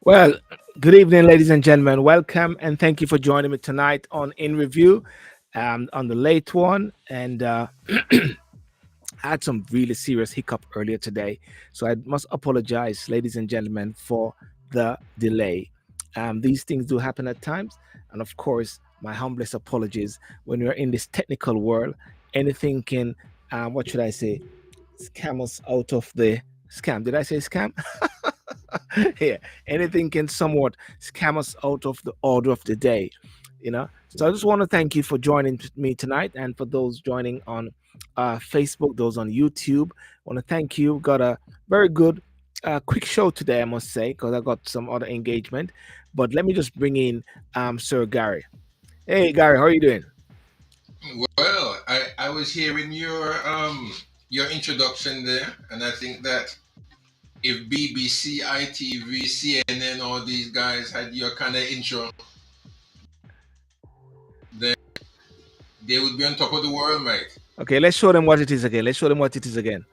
Well, good evening, ladies and gentlemen. Welcome and thank you for joining me tonight on In Review, on the late one. And I had some really serious hiccup earlier today, so I must apologize, ladies and gentlemen, for the delay. These things do happen at times, and of course, my humblest apologies. When we're in this technical world, anything can, what should I say, scam us out of the scam. Did I say scam? Yeah, anything can somewhat scam us out of the order of the day, you know. So I just want to thank you for joining me tonight, and for those joining on Facebook, those on YouTube, I want to thank you. Got a very good, quick show today, I must say, because I got some other engagement. But let me just bring in Sir Gary. Hey, Gary, how are you doing? Well, I was hearing your introduction there, and I think that if BBC, ITV, CNN, all these guys had your kind of intro, then they would be on top of the world, mate. Okay, let's show them what it is again. Let's show them what it is again.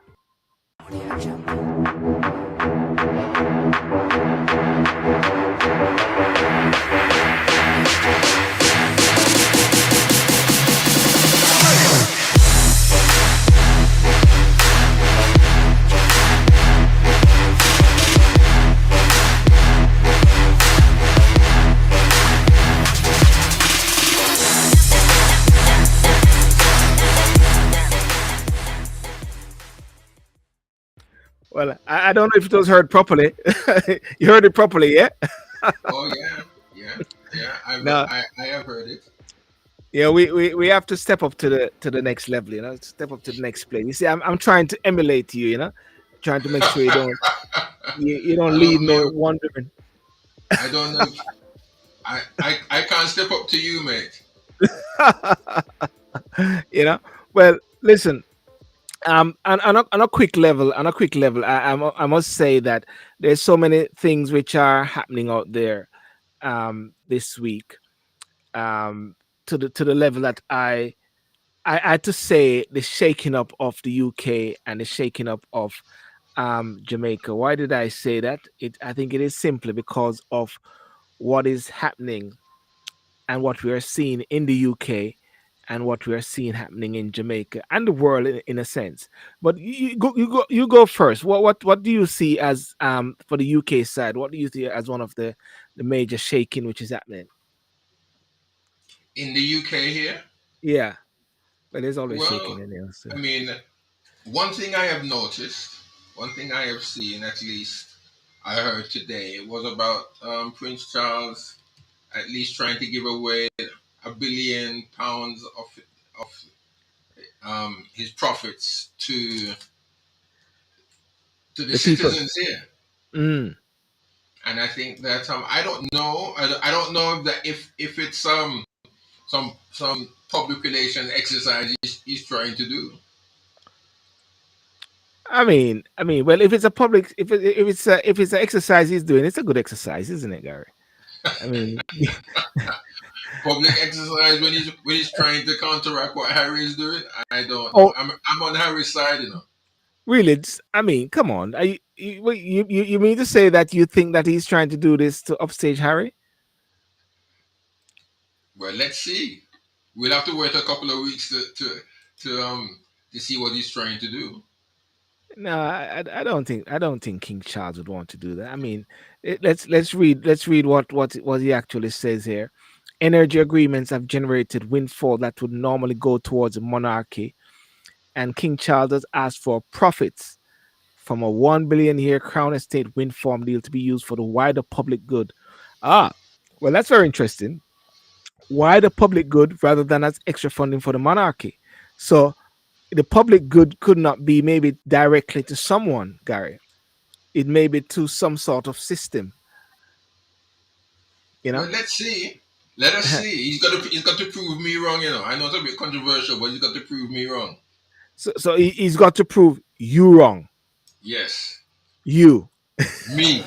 Well, I don't know if it was heard properly. You heard it properly, yeah? Oh yeah, yeah, yeah. No, I have heard it. yeah, we have to step up to the next level, you know, step up to the next plane. You see, I'm trying to emulate you, you know, trying to make sure you don't I leave don't me know. wondering. I don't know. I can't step up to you, mate. You know. Well, listen. On a quick level, I must say that there's so many things which are happening out there this week, to the level that I had to say the shaking up of the UK and the shaking up of Jamaica. Why did I say that? I think it is simply because of what is happening and what we are seeing in the UK and what we are seeing happening in Jamaica and the world in a sense. But you go first. What do you see as for the UK side? What do you see as one of the major shaking which is happening? In the UK here, Yeah, but there's always shaking well, in there. So. I mean, one thing I have noticed, one thing I have seen, at least I heard today, was about Prince Charles at least trying to give away £1 billion of his profits to the The people. citizens here. Mm. And I think that I don't know. I don't know if it's some public relation exercise he's trying to do. Well, if it's a public, if it's an exercise he's doing, it's a good exercise, isn't it, Gary? I mean, Public exercise when he's trying to counteract what Harry is doing. I don't know. oh, I'm on Harry's side, you know. really? Come on. Are you mean to say that you think that he's trying to do this to upstage Harry? Well, let's see. We'll have to wait a couple of weeks to see what he's trying to do. No, I don't think King Charles would want to do that. Let's read what he actually says here. Energy agreements have generated windfall that would normally go towards a monarchy, and King Charles has asked for profits from a 1 billion-year Crown Estate wind farm deal to be used for the wider public good. Ah, well, that's very interesting. Wider public good rather than as extra funding for the monarchy. So the public good could not be maybe directly to someone, Gary. it may be to some sort of system, you Well, know. let's see. Let us see. He's got to prove me wrong. I know it's a bit controversial, but he's got to prove me wrong. So he's got to prove you wrong. Yes, You. me.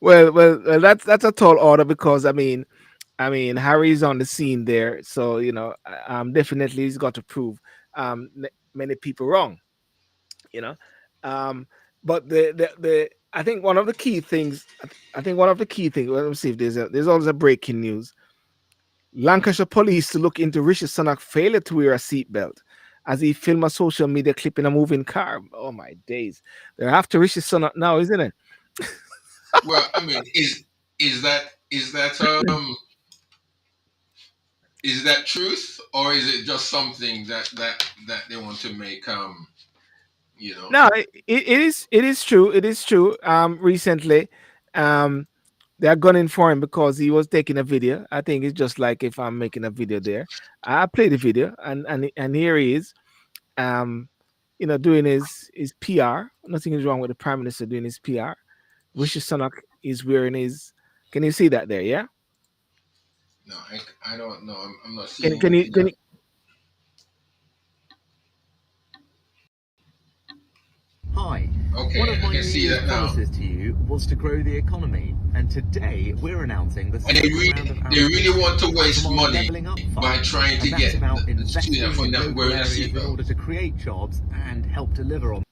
Well, that's a tall order because I mean, Harry's on the scene there, so definitely he's got to prove many people wrong. You know, um, but the I think one of the key things. I think one of the key things. Well, let me see if there's always a breaking news. Lancashire police to look into Rishi Sunak failure to wear a seatbelt as he filmed a social media clip in a moving car. Oh my days! They're after Rishi Sunak now, isn't it? Well, I mean, is that truth, or is it just something that they want to make you know? No, it is true. It is true. Recently, um, they're gunning for him because he was taking a video. I think it's just like if I'm making a video there. I play the video, and here he is, um, doing his PR. Nothing is wrong with the prime minister doing his PR. Rishi Sunak is wearing his. Can you see that there? Yeah. No, I don't know. I'm not Can seeing can you anything can you? else. Hi. One Okay, of I my can New see Year's that now. promises to you was to grow the economy, and today we're announcing the And they second round of really, they really want to allocations from waste our money Levelling Up by Fund, trying to and that's get about the student investing for in not local wearing a areas in seatbelt. order to create jobs and help deliver on.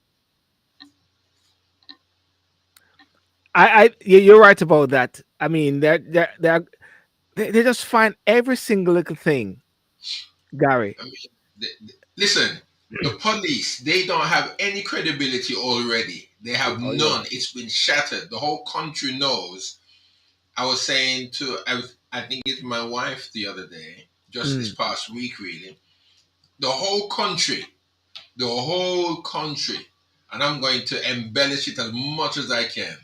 Yeah, you're right about that. I mean, they just find every single little thing, Gary. I mean, listen, the police, they don't have any credibility already. They have Oh yeah. none. It's been shattered. The whole country knows. I was saying I think it's my wife the other day, just this Mm, past week, really. The whole country, the whole country, and I'm going to embellish it as much as I can.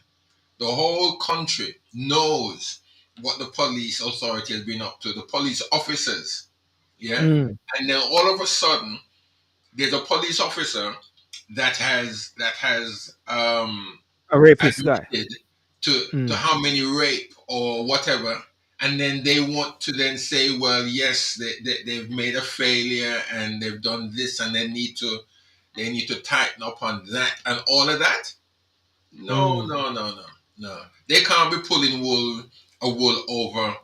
The whole country knows what the police authority has been up to, the police officers, yeah? mm. And then all of a sudden, there's a police officer that has A rapist guy. admitted to Mm, how many rape or whatever, and then they want to then say, well, yes, they've made a failure and they've done this, and they need to tighten up on that and all of that. No, mm, no, no, no, no. They can't be pulling wool over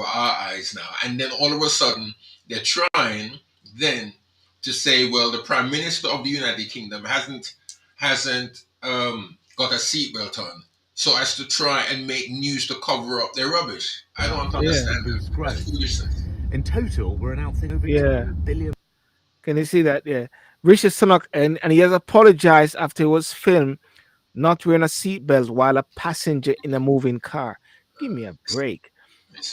our eyes now. And then all of a sudden, they're trying then to say, well, the Prime Minister of the United Kingdom hasn't got a seatbelt on, so as to try and make news to cover up their rubbish. I don't yeah, To understand that. boost That's growth. foolishness. In total, we're announcing over yeah. 2 billion. Can you see that? Yeah. Rishi Sunak, and he has apologized after it was filmed not wearing a seatbelt while a passenger in a moving car. Give me a It's, break.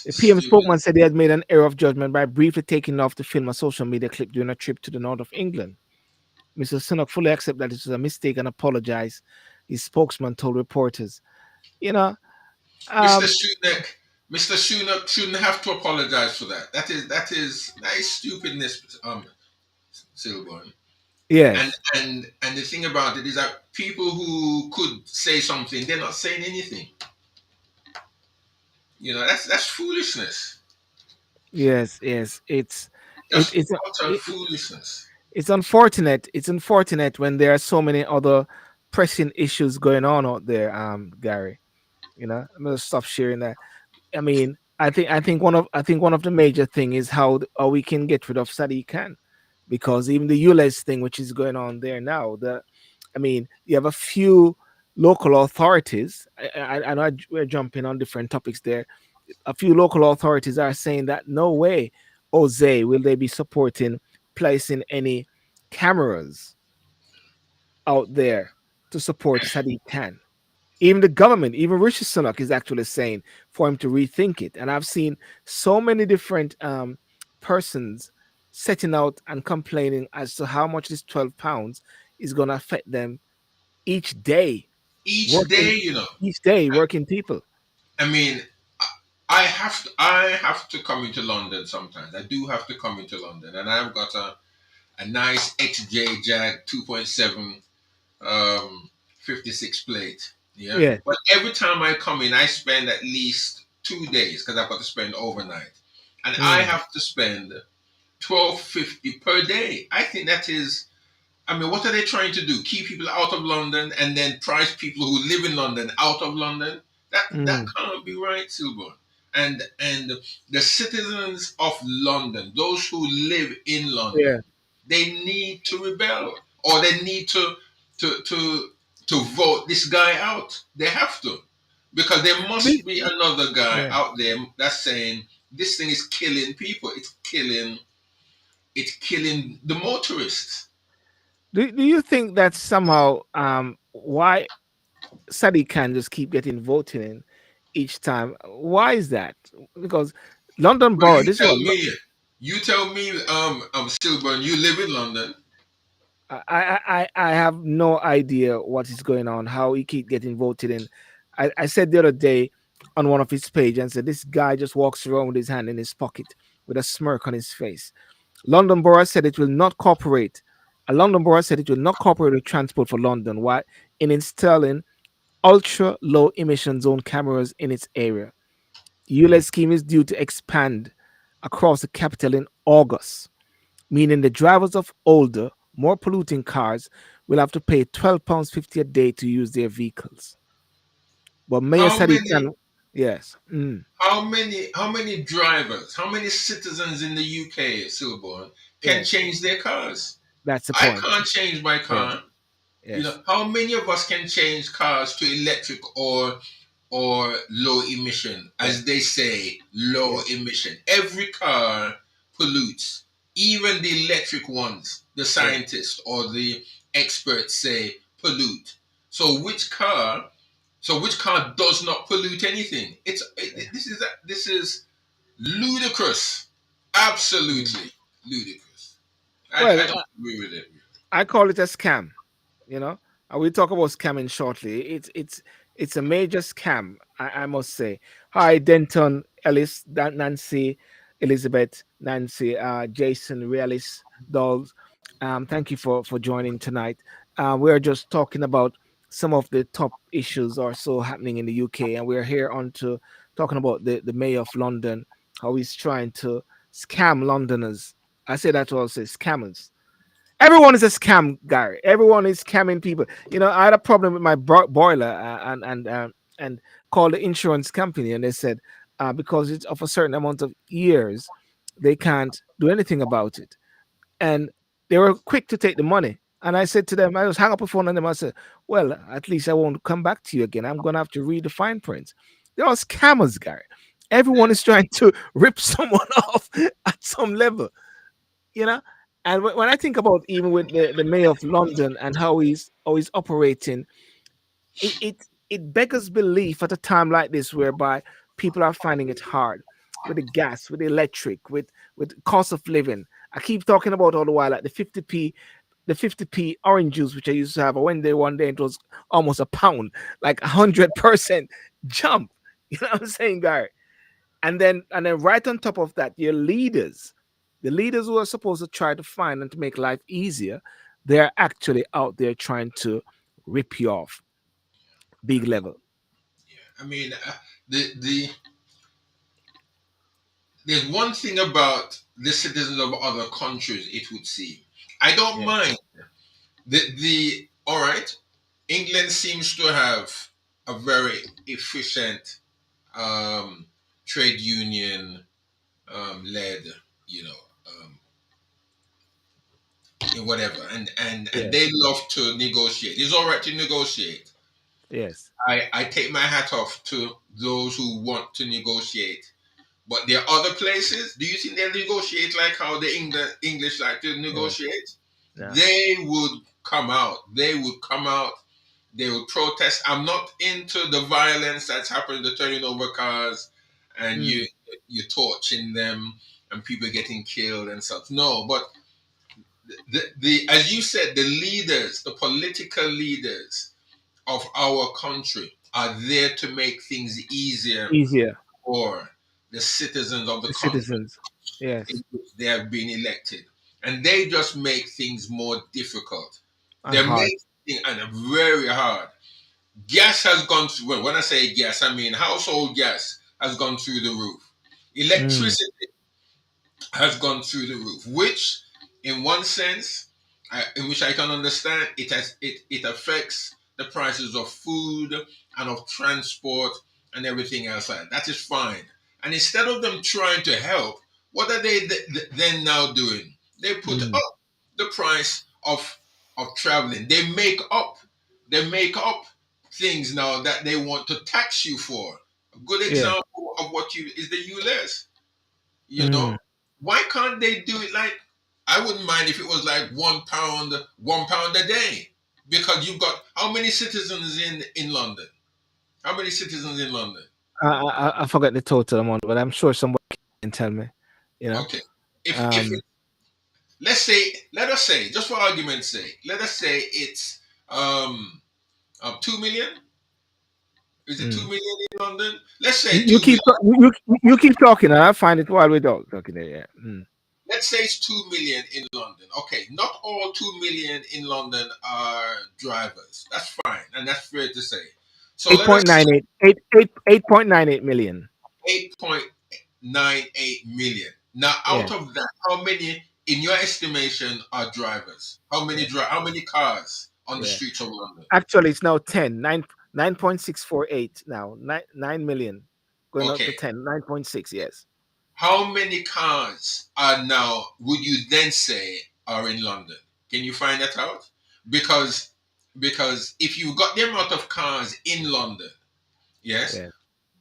The it's PM stupid. spokesman said he had made an error of judgment by briefly taking off to film a social media clip during a trip to the north of England. Mr. Sunak fully accepted that it was a mistake and apologized. His spokesman told reporters. You know, Mr. um, Sunak, Mr. Sunak shouldn't have to apologize for that. That is stupidness, Silborn. And yes, and the thing about it is that people who could say something, they're not saying anything. That's foolishness. yes. That's It's utter foolishness. it's unfortunate. It's unfortunate when there are so many other pressing issues going on out there, Gary. I'm gonna stop sharing that. I think one of the major thing is how we can get rid of Sadiq Khan, because even the ULEZ thing, which is going on there now, you have a few local authorities. I know we're jumping on different topics there. A few local authorities are saying that no way, Jose, will they be supporting placing any cameras out there to support Sadiq Khan. Even the government, even Rishi Sunak is actually saying for him to rethink it. And I've seen so many different persons setting out and complaining as to how much this £12 is going to affect them each day, Each working day, each day, working people. I mean, I have to come into London sometimes. I do have to come into London, and I've got a nice XJ Jag 2.7 um 56 plate. Yeah. Yeah. But every time I come in, I spend at least 2 days because I've got to spend overnight. And I Mm. have to spend 12.50 per day. I think that is, I mean, what are they trying to do? Keep people out of London and then price people who live in London out of London? That Mm. can't be right, Silver. And the citizens of London, those who live in London, Yeah. they need to rebel, or they need to to to vote this guy out. They have to, because there Do- must be another guy Yeah. out there that's saying this thing is killing people. It's killing the motorists. Do you think that somehow why Sadiq can just keep getting voted in each time? Why is that? Because London Well, Borough, you this tell one, me. You tell me, Silburn, you live in London. I have no idea what is going on, how he keep getting voted in. I said the other day on one of his page and said this guy just walks around with his hand in his pocket with a smirk on his face. London Borough said it will not cooperate. London Borough said it will not cooperate with transport for London. Why? In installing ultra low emission zone cameras in its area. ULEZ scheme is due to expand across the capital in August, meaning the drivers of older, more polluting cars will have to pay £12.50 a day to use their vehicles. But Mayor How Sadiq many Khan, yes, how many drivers, how many citizens in the UK, Silburn, can yes, change their cars? that's the I point. can't change my Yes, car. yes, How many of us can change cars to electric or low emission, as yes, they say, low yes, emission? Every car pollutes, even the electric ones. The yes. scientists or the experts say pollute. So which car does not pollute anything? This is ludicrous, Mm. absolutely ludicrous. I Well, don't agree with it. I call it a scam. You know, and we'll talk about scamming shortly. It's a major scam, I must say. Hi, Denton, Ellis, Nancy, Elizabeth, Nancy, Jason, Realis, Dolls. Thank you for joining tonight. We're just talking about some of the top issues or so happening in the UK, and we're here on to talking about the mayor of London, how he's trying to scam Londoners. I say that to all say scammers. Everyone is a scam, Gary. Everyone is scamming people. You know, I had a problem with my boiler and called the insurance company, and they said because it's of a certain amount of years, they can't do anything about it. And they were quick to take the money. And I said to them, I just hung up the phone on them. I said, "Well, at least I won't come back to you again. I'm gonna have to read the fine print." They're all scammers, Gary. Everyone is trying to rip someone off at some level, you know. And when I think about even with the mayor of London and how he's operating, it beggars belief at a time like this, whereby people are finding it hard with the gas, with the electric, with cost of living. I keep talking about all the while like the 50p orange juice which I used to have. I went there one day and it was almost a pound, like 100% jump. You know what I'm saying, Gary? And then right on top of that, your leaders, the leaders who are supposed to try to find and to make life easier, they're actually out there trying to rip you off I big mean, level. yeah. I mean, the there's one thing about the citizens of other countries. It would seem, I don't Yes, mind the all right. England seems to have a very efficient um, trade union led, you know, um, whatever, and they yes, love to negotiate. It's all right to negotiate. yes. I take my hat off to those who want to negotiate. But there are other places. Do you think they negotiate like how the English like to No, negotiate? no. They would come out. They would come out. They would protest. I'm not into the violence that's happening, the turning over cars, and Mm, you torching them and people getting killed and stuff. No, but the as you said, the leaders, the political leaders of our country are there to make things easier easier. for. the citizens of the The country citizens. Yes. in which they have been elected, and they just make things more difficult. And They hard. make things and very hard. Gas has gone through. Well, when I say gas, I mean household gas has gone through the roof. Mm, Electricity has gone through the roof, which, in one sense, in which I can understand, it affects the prices of food and of transport and everything else. That is fine. And instead of them trying to help, what are they then now doing? They put mm, up the price of traveling. They make up things now that they want to tax you for. A good yeah. example of what you is the ULS. You know, Mm. why can't they do it like, I wouldn't mind if it was like £1 a day, because you've got how many citizens in London? How many citizens in London? I forgot the total amount, but I'm sure somebody can tell me. You know. Okay, if Um. let us say, just for argument's sake, let us say it's 2 million. Is it two Mm. million in London? Let's say You 2 million. keep you keep talking, and I'll find it while we're talking there. Yeah. Mm. Let's say it's 2 million in London. Okay, not all 2 million in London are drivers. That's fine, and that's fair to say. So Eight let us point say nine eight eight eight 8.98 million. 8.98 million. Now, Yeah. out of that, how many, in your estimation, are drivers? Yeah. How many cars on the Yeah. streets of London? Actually, it's now 9.648 now. 9 million. Going up to Okay, 9.6. Yes. how many cars are now, would you then say, are in London? Can you find that out? Because if you got the amount of cars in London, yes, Yeah.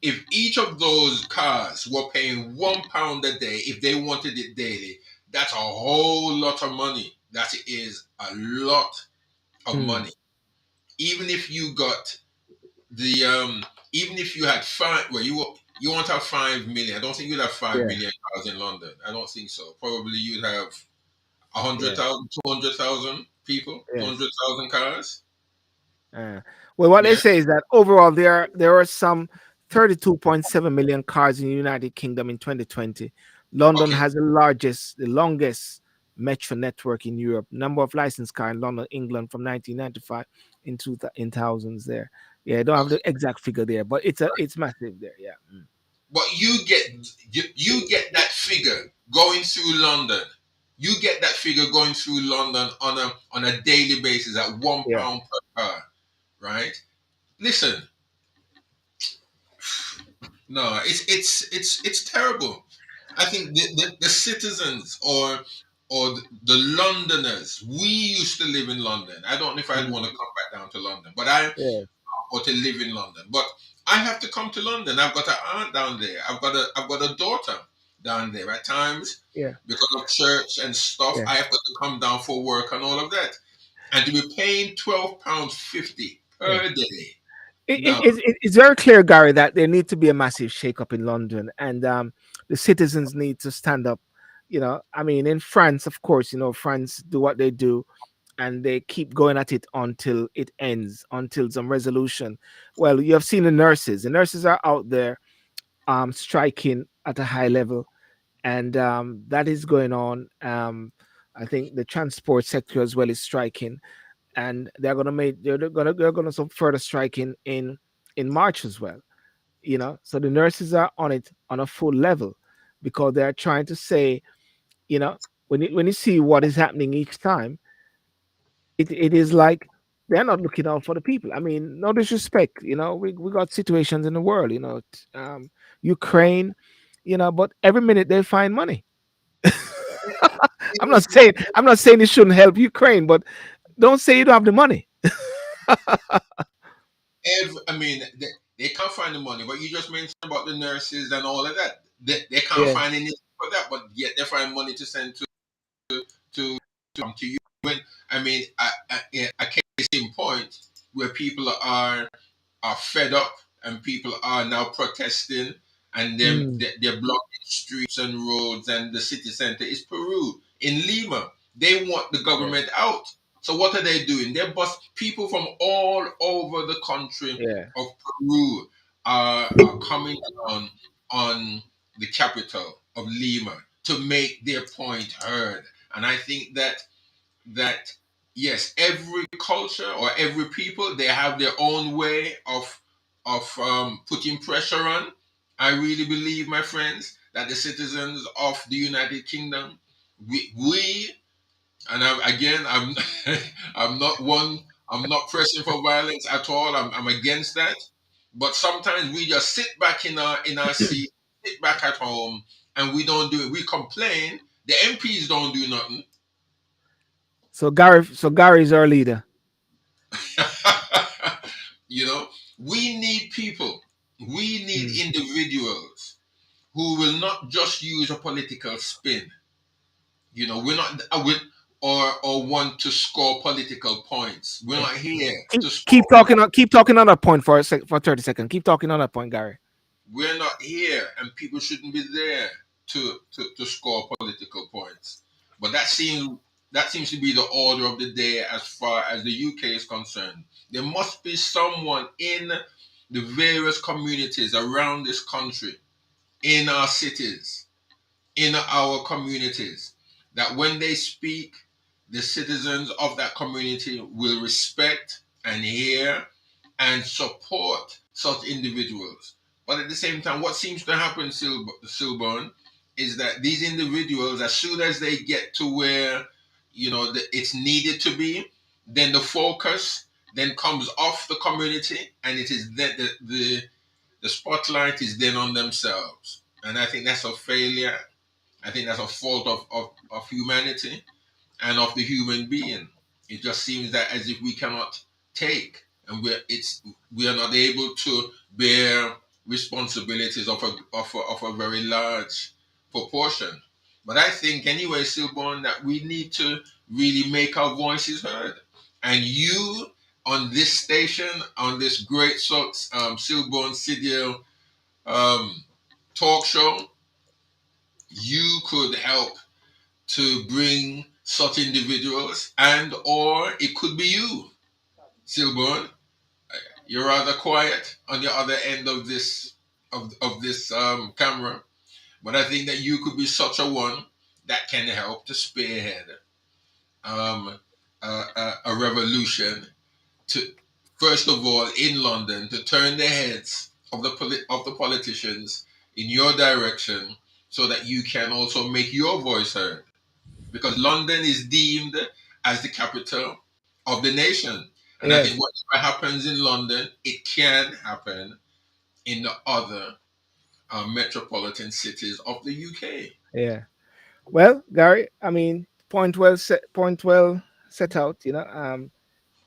if each of those cars were paying £1 a day, if they wanted it daily, that's a whole lot of money. That is a lot of Mm. money. Even if you got the even if you had five, well, you won't have 5 million. I don't think you'd have five Yeah. million cars in London. I don't think so. Probably you'd have a Yeah. 100,000, 200,000 people, Yes. 200,000 cars. Uh, well, what they Yeah. say is that overall there are some 32.7 million cars in the United Kingdom in 2020. London Okay. has the longest metro network in Europe. Number of licensed cars in London, England from 1995 into the in thousands there. Yeah, I don't have Okay. the exact figure there, but it's massive there. Yeah. Mm. But you get that figure going through London. You get that figure going through London on a daily basis at one Yeah. pound per car, right? Listen, no, it's terrible. I think the citizens or the Londoners, we used to live in London. I don't know if I'd want Mm. to come back down to London, but I Yeah. or to live in London. But I have to come to London. I've got an aunt down there. I've got a daughter down there. At times, Yeah. because of church and stuff, Yeah. I have got to come down for work and all of that. And to be paying £12.50 Yeah. per day. No. It's very clear, Gary, that there need to be a massive shake-up in London, and the citizens need to stand up. I mean, in France, of course, France do what they do, and they keep going at it until it ends, until some resolution. Well, you have seen the nurses. The nurses are out there striking at a high level, and that is going on. I think the transport sector as well is striking, and they're gonna some further striking in March as well. So the nurses are on it on a full level because they're trying to say, you know, when you see what is happening each time, it is like they're not looking out for the people. I mean, no disrespect, we got situations in the world, Ukraine, but every minute they find money. I'm not saying it shouldn't help Ukraine, but don't say you don't have the money. I mean, they can't find the money, but you just mentioned about the nurses and all of that. They can't Yeah, find any for that, but yet they find money to send to to you. When I mean, yeah, a case in point where people are fed up and people are now protesting and mm, they're blocking streets and roads and the city center is Peru in Lima. They want the yeah, government out. So what are they doing? They bust people from all over the country yeah, of Peru are coming down on the capital of Lima to make their point heard. And I think that yes, every culture or every people, they have their own way of putting pressure on. I really believe, my friends, that the citizens of the United Kingdom, we and again, I'm I'm not one. I'm not pressing for violence at all. I'm against that. But sometimes we just sit back in our seat, sit back at home, and we don't do it. We complain. The MPs don't do nothing. So Gary's our leader. You know, we need people. We need Mm. individuals who will not just use a political spin. We're not or want to score political points. We're Yeah. not here Keep to keep score talking on keep talking on that point for 30 seconds. Keep talking on that point, Gary. we're not here, and people shouldn't be there to score political points. But that seems to be the order of the day as far as the UK is concerned. There must be someone in the various communities around this country, in our cities, in our communities, that when they speak, the citizens of that community will respect and hear and support such individuals. But at the same time, what seems to happen, Silburn, is that these individuals, as soon as they get to where it's needed to be, then the focus then comes off the community, and it is that the spotlight is then on themselves. And I think that's a failure. I think that's a fault of humanity and of the human being. It just seems that as if we cannot take, and we are not able to bear responsibilities of a very large proportion. But I think anyway, Silborn, that we need to really make our voices heard. And you on this station, on this great Silborn Sidiel um, talk show, you could help to bring such individuals, and or it could be you, Silborn. You're rather quiet on the other end of this camera, but I think that you could be such a one that can help to spearhead um, a revolution to, first of all, in London, to turn the heads of the politicians in your direction, so that you can also make your voice heard. Because London is deemed as the capital of the nation. And I think Yes. whatever happens in London, it can happen in the other metropolitan cities of the UK. Yeah. Well, Gary, I mean, point well set out,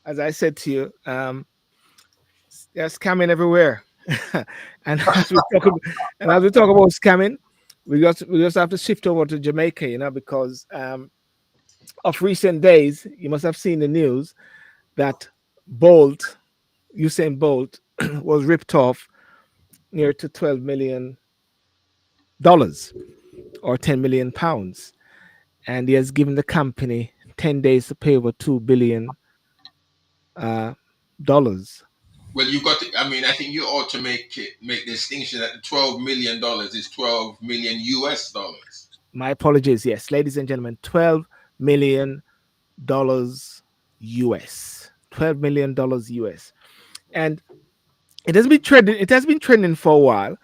as I said to you, there's scamming everywhere. and as we talk about, and as we talk about scamming, we just have to shift over to Jamaica, because of recent days, you must have seen the news that Bolt, Usain Bolt, was ripped off near to $12 million or £10 million, and he has given the company 10 days to pay over uh, $2 billion. Well, you got to, I mean, I think you ought to make the distinction that the $12 million is 12 million US dollars. My apologies. Yes, ladies and gentlemen, $12 million US, $12 million US, and it has been trending for a while,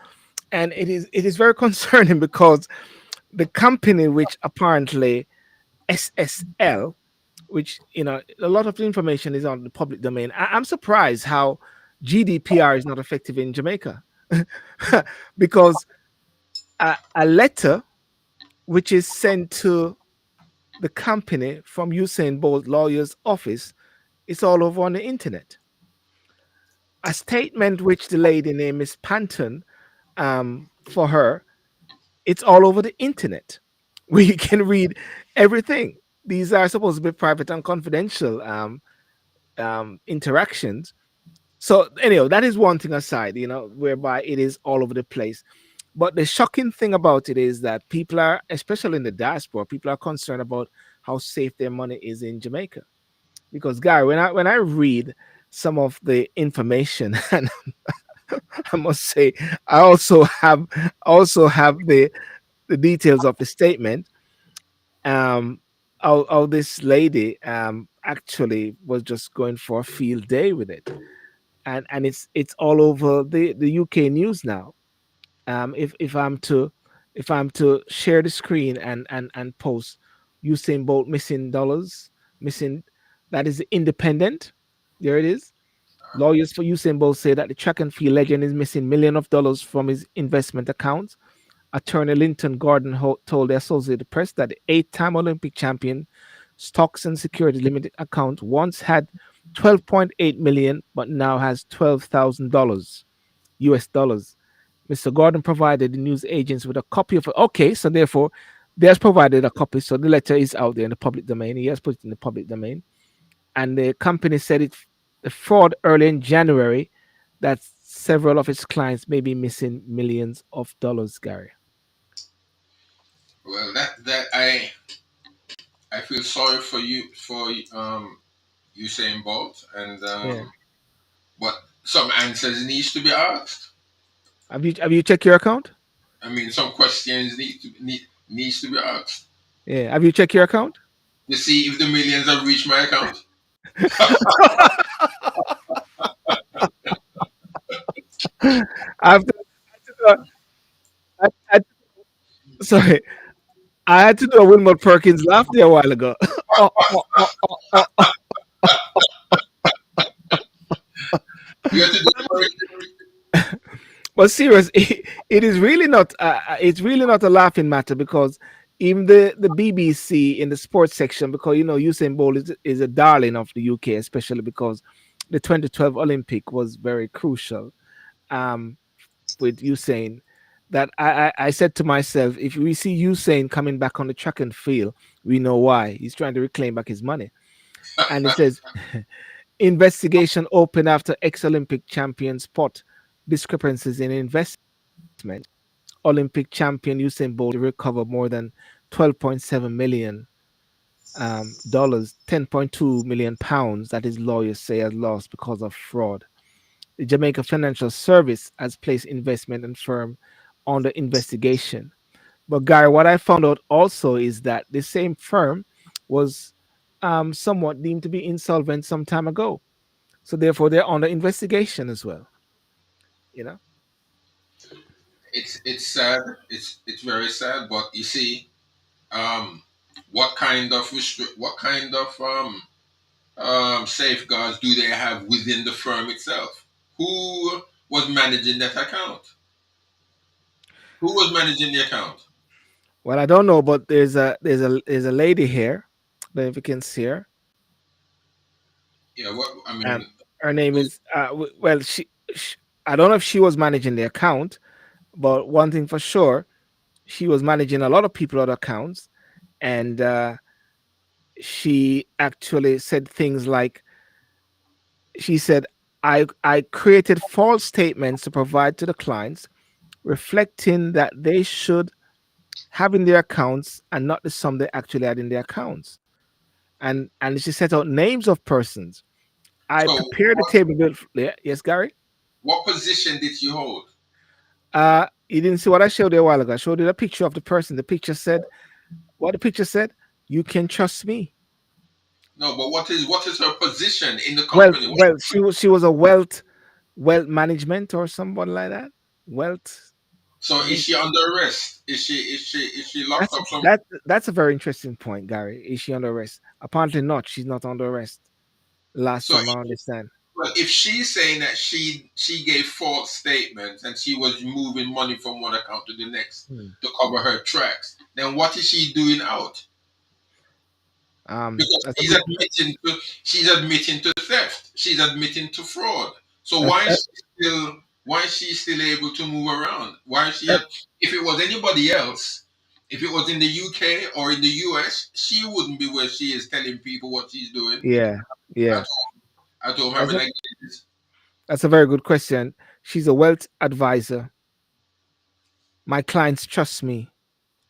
and it is very concerning because the company, which apparently SSL, which a lot of the information is on the public domain. I'm surprised how GDPR is not effective in Jamaica, because a letter which is sent to the company from Usain Bolt lawyer's office is all over on the internet. A statement which the lady name is Panton, for her, it's all over the internet. We can read everything. These are supposed to be private and confidential interactions. So anyhow, that is one thing aside, whereby it is all over the place. But the shocking thing about it is that people are, especially in the diaspora, people are concerned about how safe their money is in Jamaica. Because Guy, when I read some of the information, and I must say, I also have the details of the statement. Um, how this lady actually was just going for a field day with it, and it's all over the UK news now. If I'm to share the screen and post Usain Bolt missing dollars, missing, that is independent. There it is. Lawyers for Usain Bolt say that the track and field legend is missing millions of dollars from his investment accounts. Attorney Linton Gordon told the Associated Press that the eight-time Olympic champion stocks and security limited account once had 12.8 million, but now has $12,000 US dollars. Mr. Gordon provided the news agents with a copy of it. Okay, so therefore, they has provided a copy. So the letter is out there in the public domain. He has put it in the public domain. And the company said the fraud early in January that several of its clients may be missing millions of dollars, Gary. Well, that I feel sorry for Usain Bolt, and Yeah. but some answers needs to be asked. Have you checked your account? I mean, some questions needs to be asked Yeah. Have you checked your account? to see if the millions have reached my account. I have to, I, sorry, I had to do a Wilmot Perkins laugh there a while ago. Oh, oh, oh, oh, oh, oh. You have to do it. But serious, it is really not. It's really not a laughing matter because even the BBC in the sports section, because Usain Bolt is a darling of the UK, especially because the 2012 Olympic was very crucial. Um, with Usain, that I said to myself, if we see Usain coming back on the track and field, we know why. He's trying to reclaim back his money. And it says investigation open after ex-Olympic champion spot discrepancies in investment. Olympic champion Usain Bolt recovered more than 12.7 million dollars, 10.2 million pounds that his lawyers say has lost because of fraud. The Jamaica Financial Service has placed investment and firm under investigation. But Gary, what I found out also is that the same firm was somewhat deemed to be insolvent some time ago. So therefore, they're under investigation as well. You know. It's sad. It's very sad. But you see, um, what kind of safeguards do they have within the firm itself? Who was managing that account? Who was managing the account? Well, I don't know, but there's a lady here. I don't know if you can see her. Yeah, what I Um, mean, her name is well, she. I don't know if she was managing the account, but one thing for sure, she was managing a lot of people other accounts, and she actually said things like she said, I created false statements to provide to the clients, reflecting that they should have in their accounts and not the sum they actually had in their accounts. And she set out names of persons. I so prepared the table. Yeah, yes, Gary. what position did you hold? You didn't see what I showed you a while ago. I showed you a picture of the person. The picture said, what the picture said, you can trust me. No, but what is her position in the Well, company? well, she was a wealth management or someone like that. Wealth. So I is think she under arrest? Is she locked that's up some? that's a very interesting point, Gary. Is she under arrest? Apparently not. She's not under arrest. Last So time I understand. well, if she's saying that she gave false statements and she was moving money from one account to the next Hmm. to cover her tracks, then what is she doing out? Because That's a good. she's admitting to theft. She's admitting to fraud. So That's why is she still able to move around? Why is she that, if it was anybody else, if it was in the UK or in the US, she wouldn't be where she is telling people what she's doing yeah, yeah. at at home That's having a a that's a very good question. She's a wealth advisor. My clients trust me.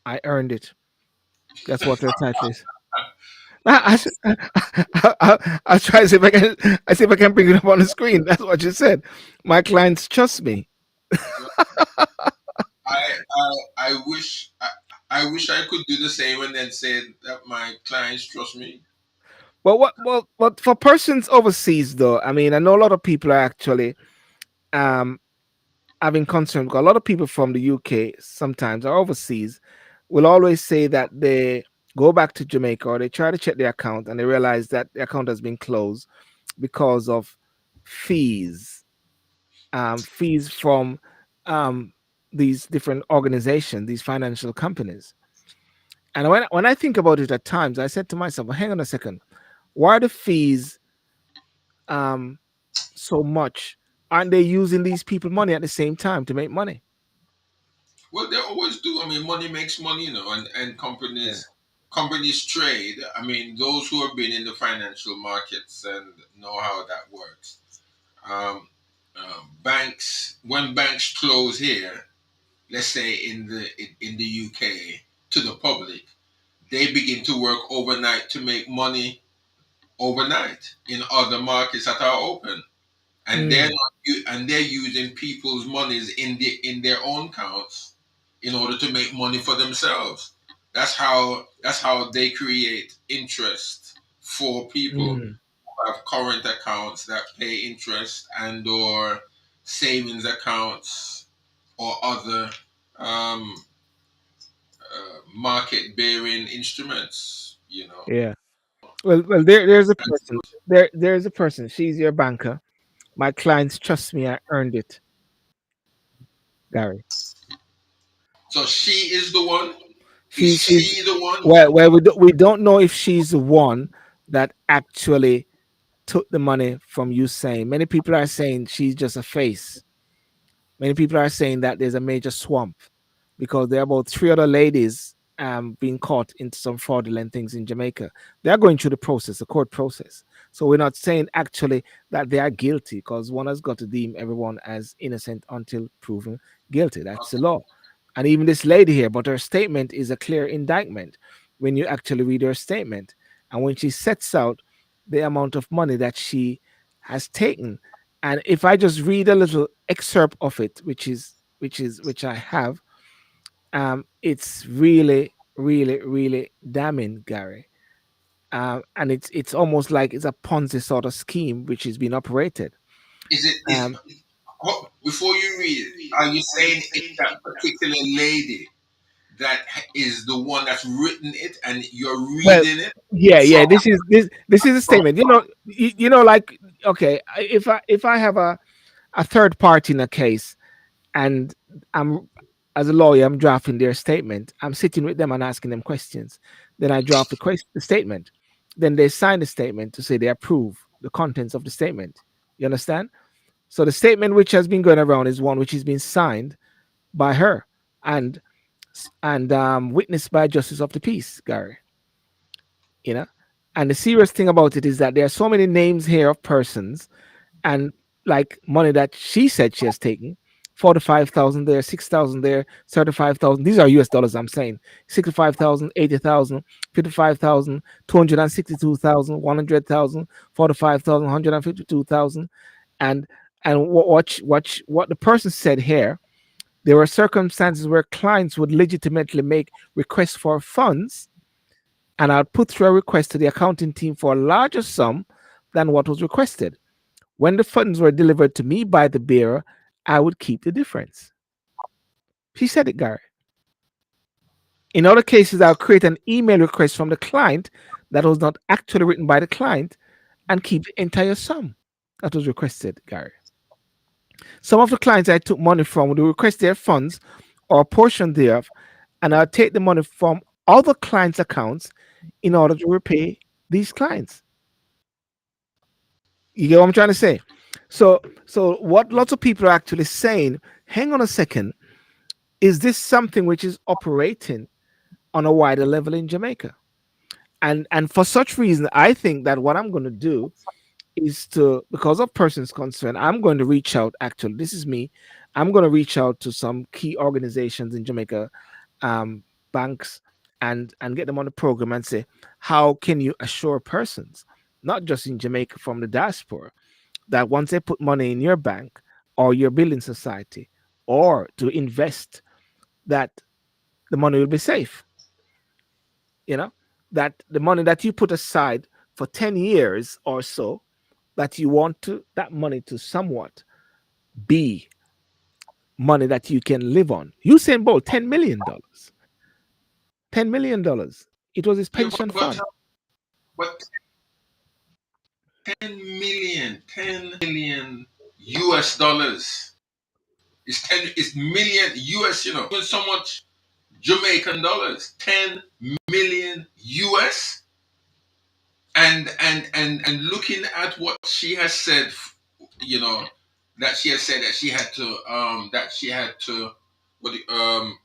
I earned it. That's what her title is. I'll try to see if I can. I see if I can bring it up on the screen. That's what you said. My clients trust me. Well, I wish I wish I could do the same and then say that my clients trust me. But what for persons overseas though? I mean, I know a lot of people are actually um having concern because a lot of people from the UK sometimes or overseas will always say that they go back to Jamaica or they try to check their account and they realize that the account has been closed because of fees, fees from um, these different organizations, these financial companies. And when I think about it at times, I said to myself, well, hang on a second, why are the fees um, so much? Aren't they using these people money at the same time to make money? Well, they always do. I mean, money makes money, and Yeah. companies trade. I mean, those who have been in the financial markets and know how that works. Um, banks, when banks close here, let's say in the UK to the public, they begin to work overnight to make money overnight in other markets that are open, and they're Mm, not and they're using people's monies in their own accounts in order to make money for themselves. That's how they create interest for people mm, who have current accounts that pay interest, and or savings accounts or other um, market bearing instruments. yeah. Well, there's a person. There's a person. She's your banker. My clients trust me. I earned it, Gary. So she is the one. Is She's she the one? well, we don't know if she's the one that actually took the money from Usain. Many people are saying she's just a face. Many people are saying that there's a major swamp because there are about three other ladies being caught into some fraudulent things in Jamaica. They are going through the process, the court process. So we're not saying actually that they are guilty because one has got to deem everyone as innocent until proven guilty. That's the law. And even this lady here, but her statement is a clear indictment when you actually read her statement. And when she sets out the amount of money that she has taken, and if I just read a little excerpt of it, which I have, it's really, really, really damning, Gary. And it's almost like it's a Ponzi sort of scheme which is being operated. Is it is Um, before you read it? Are you saying it's that particular lady that is the one that's written it, and you're well, reading it yeah. from This is a from? statement. Like okay, if I have a third party in a case and I'm as a lawyer, I'm drafting their statement. I'm sitting with them and asking them questions. Then I draft the statement. Then they sign the statement to say they approve the contents of the statement. You understand? So the statement which has been going around is one which has been signed by her and witnessed by a justice of the peace, Gary. You know, and the serious thing about it is that there are so many names here of persons and like money that she said she has taken 45,000 there, 6,000 there, 35,000. These are US dollars, I'm saying 65,000, 80,000, 55,000, 262,000, 100,000, 45,000, 152,000, and what the person said here. There were circumstances where clients would legitimately make requests for funds, and I'd put through a request to the accounting team for a larger sum than what was requested. When the funds were delivered to me by the bearer, I would keep the difference. She said it, Gary. In other cases, I'll create an email request from the client that was not actually written by the client and keep the entire sum that was requested, Gary. Some of the clients I took money from would request their funds or a portion thereof, and I'll take the money from other clients' accounts in order to repay these clients. You get what I'm trying to say? So what lots of people are actually saying, hang on a second, is this something which is operating on a wider level in Jamaica? And for such reason, I think that what I'm going to do is to, because of persons concerned, I'm going to reach out. Actually, this is me. I'm going to reach out to some key organizations in Jamaica, banks, and get them on the program and say, how can you assure persons, not just in Jamaica, from the diaspora, that once they put money in your bank or your building society or to invest, that the money will be safe, you know, that the money that you put aside for 10 years or so, that you want to that money to somewhat be money that you can live on. Usain Bolt, $10 million. $10 million. It was his Yeah, pension but fund. but 10 million US dollars. It's million US, even so much Jamaican dollars. 10 million US. And looking at what she has said, you know, that she has said that she had to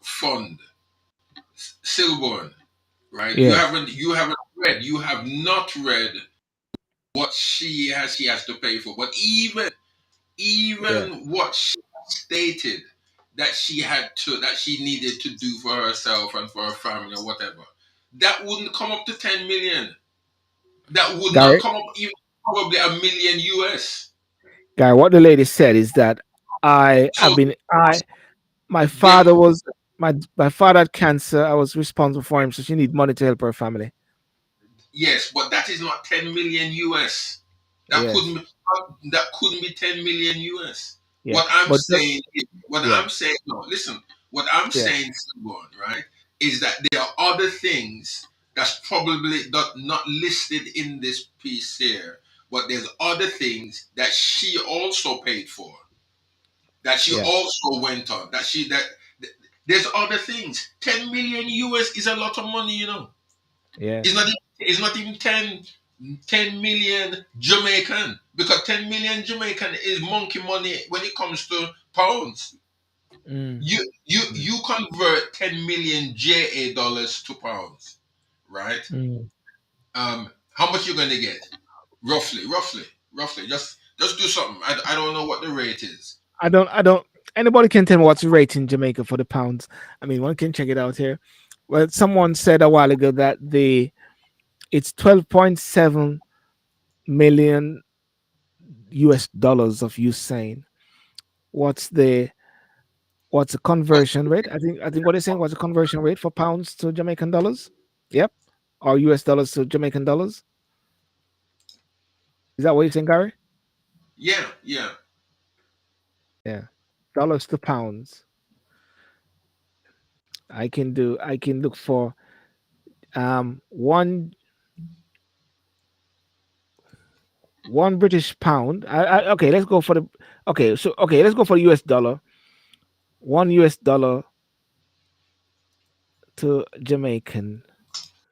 fund Silborn, right? Yes. You have not read what she has to pay for. But Yeah. even what she stated that she needed to do for herself and for her family or whatever, that wouldn't come up to 10 million. That would not Gary, come up even probably a million US. Gary, what the lady said is that So my yeah, father was my father had cancer. I was responsible for him, so she need money to help her family. yes, but that is not 10 million US. That Yes. couldn't that couldn't be 10 million US. Yeah. But What yeah. I'm saying, no, listen, what I'm Yeah. saying, Simon, right, is that there are other things that's probably not listed in this piece here, but there's other things that she also paid for, that she Yeah. also went on, there's other things. 10 million US is a lot of money, Yeah. It's not even 10 million Jamaican, because 10 million Jamaican is monkey money when it comes to pounds. Mm, You convert 10 million JA dollars to pounds, right? mm. How much you gonna get? Roughly. Just do something. I don't know what the rate is. I don't. Anybody can tell me what's the rate in Jamaica for the pounds. I mean, one can check it out here. Well, someone said a while ago that it's 12.7 million US dollars of Usain. What's the what's the But conversion rate? I think what they're saying, what's the conversion rate for pounds to Jamaican dollars? Yep. Or US dollars to Jamaican dollars. Is that what you're saying, Gary? yeah. Yeah. Dollars to pounds. I can look for one British pound. Okay, let's go for the let's go for US dollar. One US dollar to Jamaican.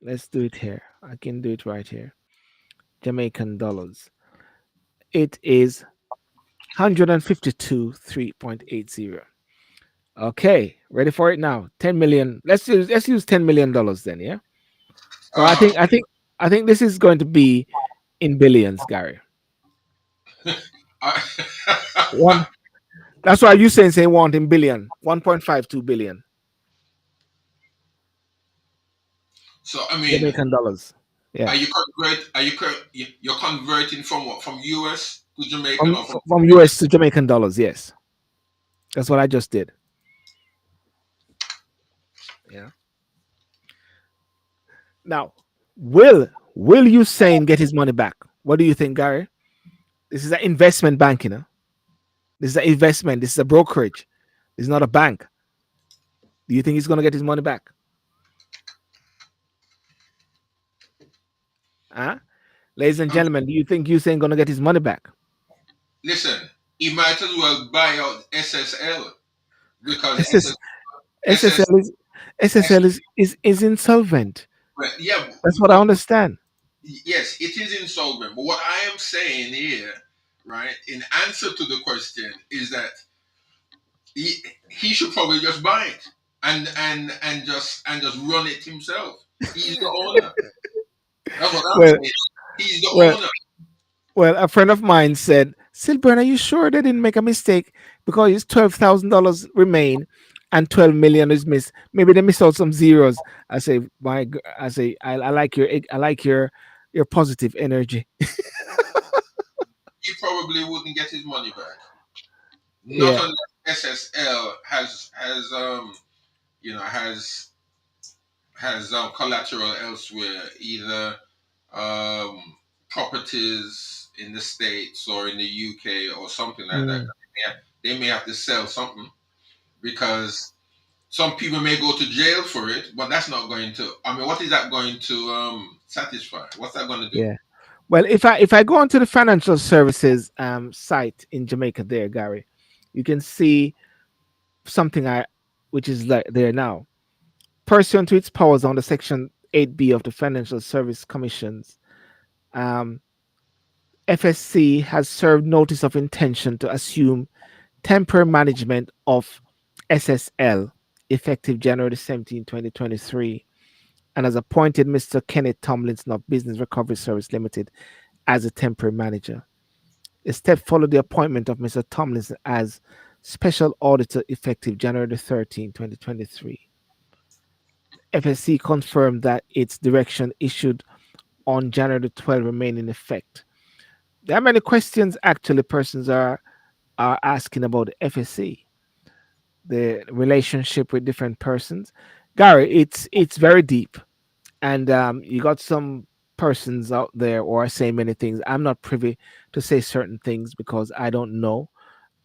Let's do it here. I can do it right here. Jamaican dollars. It is 152 3.80. Okay, ready for it now. 10 million. Let's use $10 million then, yeah? So I Uh, think I think I think this is going to be in billions, Gary. One, I, that's why you saying want in billion. 1.52 billion so I mean, Jamaican dollars. Yeah. you're converting from what? From US to Jamaican, From or from from Jamaican? US to Jamaican dollars, yes. That's what I just did. Yeah. Now, will Usain get his money back? What do you think, Gary? This is an investment bank, you know. This is an investment. This is a brokerage. This is not a bank. Do you think he's gonna get his money back? Huh? Ladies and Um, gentlemen, do you think Usain gonna get his money back? Listen, he might as well buy out SSL, because SS, SS, SSL is SSL is insolvent. well, yeah, That's what I understand. yes, it is insolvent. But what I am saying here, right, in answer to the question, is that he should probably just buy it and just run it himself. He's the owner. That's what I'm Well, saying. He's the well, owner. well. A friend of mine said, "Silburn, are you sure they didn't make a mistake because it's $12,000 remain, and 12 million is missed. Maybe they miss out some zeros. I say, I say, I like I like your positive energy. He probably wouldn't get his money back. Not Yeah. unless SSL has you know has collateral elsewhere, either um, properties in the States or in the UK or something like that. Mm, Yeah, they may have to sell something because some people may go to jail for it, but that's not going to. I mean, what is that going to satisfy? What's that going to do? yeah. Well, if I go onto the financial services site in Jamaica, there, Gary, you can see something I which is like there now. Pursuant to its powers under Section 8B of the Financial Service Commissions, um, FSC has served notice of intention to assume temporary management of SSL effective January 17, 2023, and has appointed Mr. Kenneth Tomlinson of Business Recovery Service Limited as a temporary manager. The step followed the appointment of Mr. Tomlinson as special auditor effective January 13, 2023. FSC confirmed that its direction issued on January 12 remain in effect. There are many questions actually persons are asking about the FSC, the relationship with different persons. Gary, it's very deep, and you got some persons out there or are saying many things. I'm not privy to say certain things because I don't know,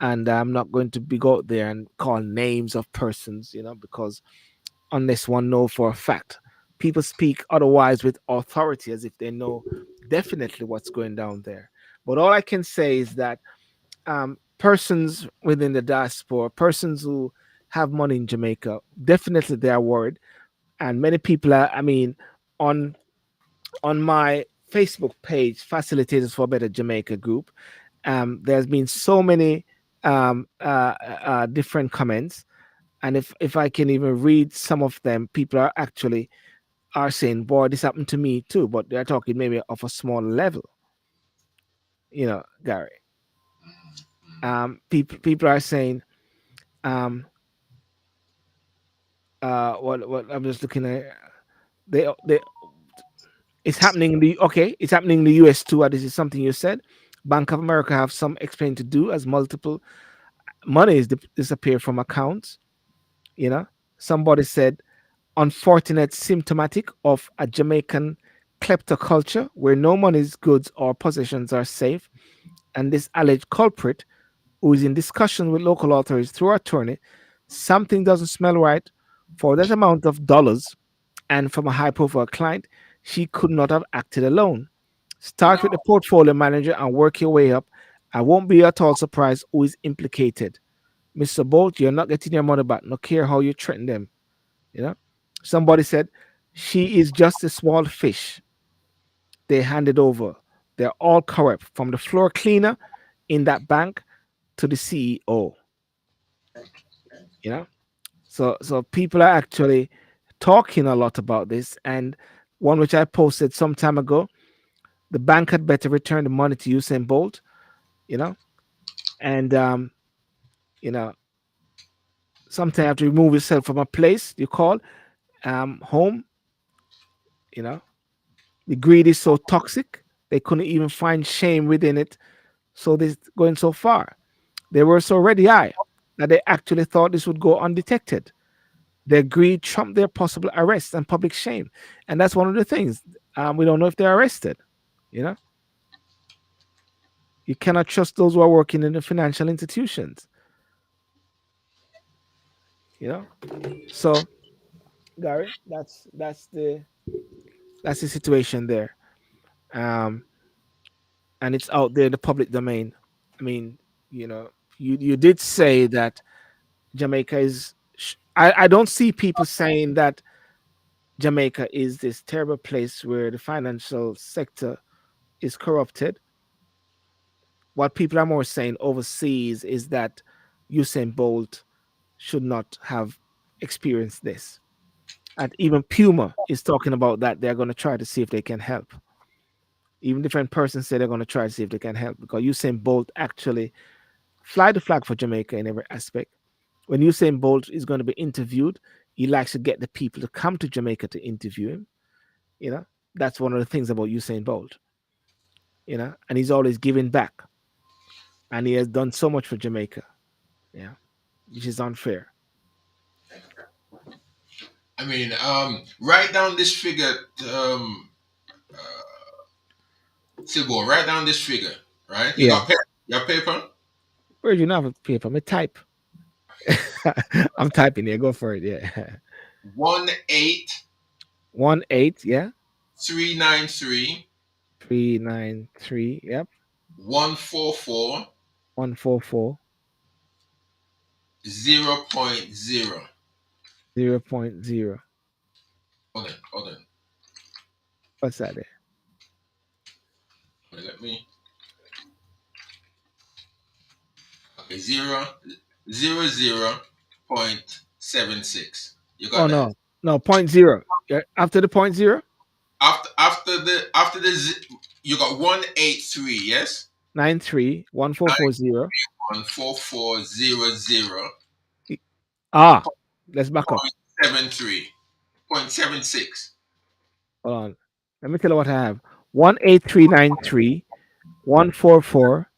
and I'm not going to be go out there and call names of persons, because unless one know for a fact, people speak otherwise with authority as if they know definitely what's going down there. But all I can say is that persons within the diaspora, persons who have money in Jamaica, definitely they are worried, and many people are. I mean, on on my Facebook page, Facilitators for Better Jamaica group, there's been so many different comments, and if I can even read some of them, people are actually are saying, "Boy, this happened to me too," but they're talking maybe of a smaller level, Gary. People are saying, um, what I'm just looking at. They It's happening in the okay. It's happening in the U.S. too. This is something you said. Bank of America have some explaining to do as multiple money is disappear from accounts. You know, somebody said unfortunate symptomatic of a Jamaican kleptoculture where no money's goods or possessions are safe, and this alleged culprit, who is in discussion with local authorities through attorney, something doesn't smell right for that amount of dollars, and from a high profile client, she could not have acted alone. Start with the portfolio manager and work your way up. I won't be at all surprised who is implicated. Mr. Bolt, you're not getting your money back. No care how you threaten them. You know? Somebody said, she is just a small fish. They handed over. They're all corrupt, from the floor cleaner in that bank to the CEO. You know? So people are actually talking a lot about this. And one which I posted some time ago, the bank had better return the money to Usain Bolt, you know, and you know, sometimes you have to remove yourself from a place you call home. You know, the greed is so toxic they couldn't even find shame within it, so they're going so far. They were so ready high that they actually thought this would go undetected. Their greed trumped their possible arrest and public shame, and that's one of the things. We don't know if they're arrested. You know, you cannot trust those who are working in the financial institutions. You know, so Gary, that's the situation there, um, and it's out there in the public domain. I mean, you did say that Jamaica is. I don't see people saying that Jamaica is this terrible place where the financial sector is corrupted. What people are more saying overseas is that Usain Bolt should not have experienced this. And even Puma is talking about that they're going to try to see if they can help. Even different persons say they're going to try to see if they can help because Usain Bolt actually fly the flag for Jamaica in every aspect. when Usain Bolt is going to be interviewed, he likes to get the people to come to Jamaica to interview him. You know, that's one of the things about Usain Bolt. And he's always giving back, and he has done so much for Jamaica. Yeah, which is unfair. I mean, write down this figure, um, Silbo, write down this figure, right? You Yeah, got paper? You have paper? where do you not have paper? Me type. I'm typing here. Go for it. Yeah, 18. Yeah, 18393 393. Yep, 144 144 0.0. 0.0. Hold on. What's that there? Let me. Okay, 0.76. You Oh got that? no, no, point zero. Yeah, after the point zero, You got 183, yes? 93 1440. 14400 Ah, let's back up. 0.73. 0.76. Hold on. Let me tell you what I have. 18393 144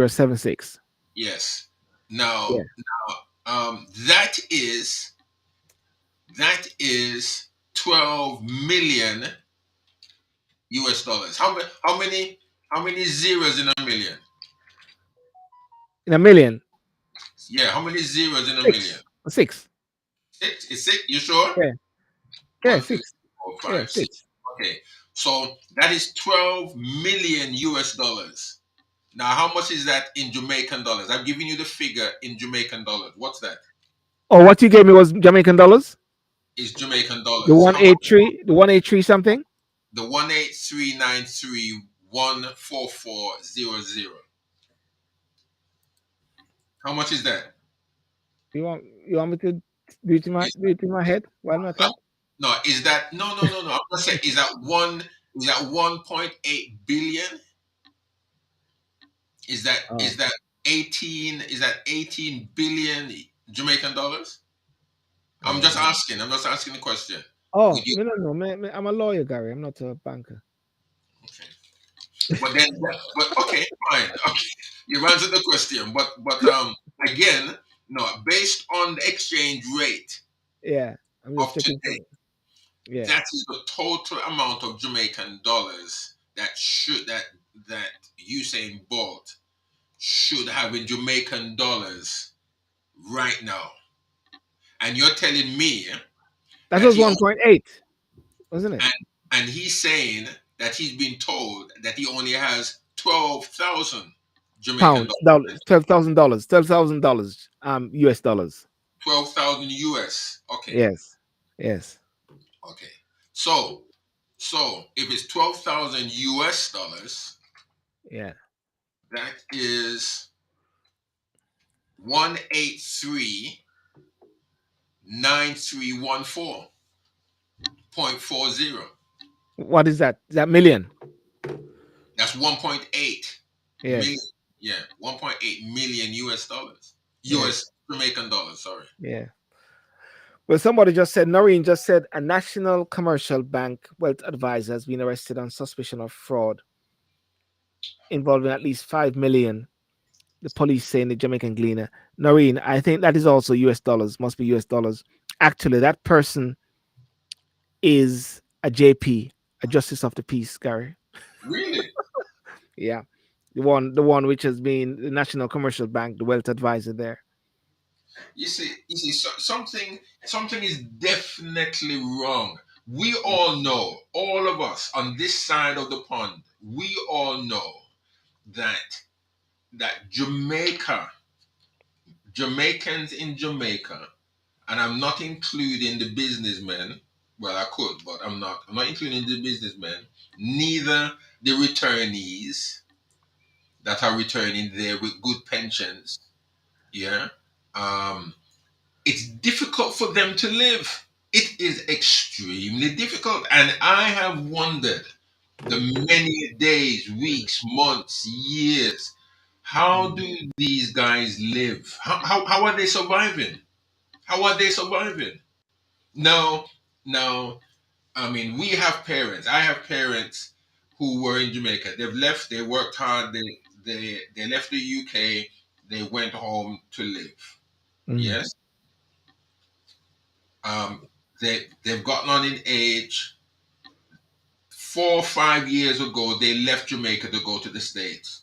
0076. Yes. Now, Yeah. um, that is that is 12 million US dollars. How many zeros in a million? In a million. Yeah, how many zeros in a million? Six. Six. Six? Is six? You sure? Yeah. Yeah, One, two, three, six. four, Yeah, five, six. six. Okay. So that is 12 million US dollars. Now, how much is that in Jamaican dollars? I've given you the figure in Jamaican dollars. What's that? Oh, what you gave me was Jamaican dollars? Is Jamaican The dollars. How much? 183, the 183 something? The 18393 14400. How much is that? You want me to do it in my head while I Uh, talk? no, is that no. I'm gonna say is that 1.8 billion? Oh. Is that 18 billion Jamaican dollars? Uh, I'm just asking the question. oh, Would you no. I'm a lawyer, Gary. I'm not a banker. okay. But okay, fine. Okay. You answered the question. But again, no, based on the exchange rate Yeah. I'm just of checking today, for. Yeah. that is the total amount of Jamaican dollars that Usain Bolt should have in Jamaican dollars right now. And you're telling me That that was he 1.8, wasn't it? and and he's saying that he's been told that he only has 12,000 Jamaican Pounds, dollars. dollars, $12,000, $12,000, US dollars. 12,000 US. Okay. Yes. Yes. Okay. So if it's 12,000 US dollars, Yeah. that is 1839314.40. What is that? Is that million? That's 1.8 million. Yes. Yeah, 1.8 million US dollars. Yes. US Jamaican dollars, sorry. Yeah. Well, somebody just said, Noreen just said, a national commercial bank wealth advisor has been arrested on suspicion of fraud involving at least 5 million. The police saying the Jamaican gleaner. Noreen, I think that is also US dollars, must be US dollars. Actually, that person is a JP, a Justice of the Peace, Gary. Really? Yeah. The one which has been the National Commercial Bank, the wealth advisor there. Something is definitely wrong. We all know, all of us on this side of the pond, we all know that Jamaicans in Jamaica, and I'm not including the businessmen. Well, I could, but I'm not. I'm not including the businessmen. Neither the returnees that are returning there with good pensions. Yeah. Um, it's difficult for them to live. It is extremely difficult. And I have wondered the many days, weeks, months, years How mm, do these guys live? How are they surviving? How are they surviving? No, no. I mean, we have parents. I have parents who were in Jamaica. They've left. They worked hard. They left the UK. They went home to live. mm. Yes. Um. They've gotten on in age. 4 or 5 years ago, they left Jamaica to go to the States,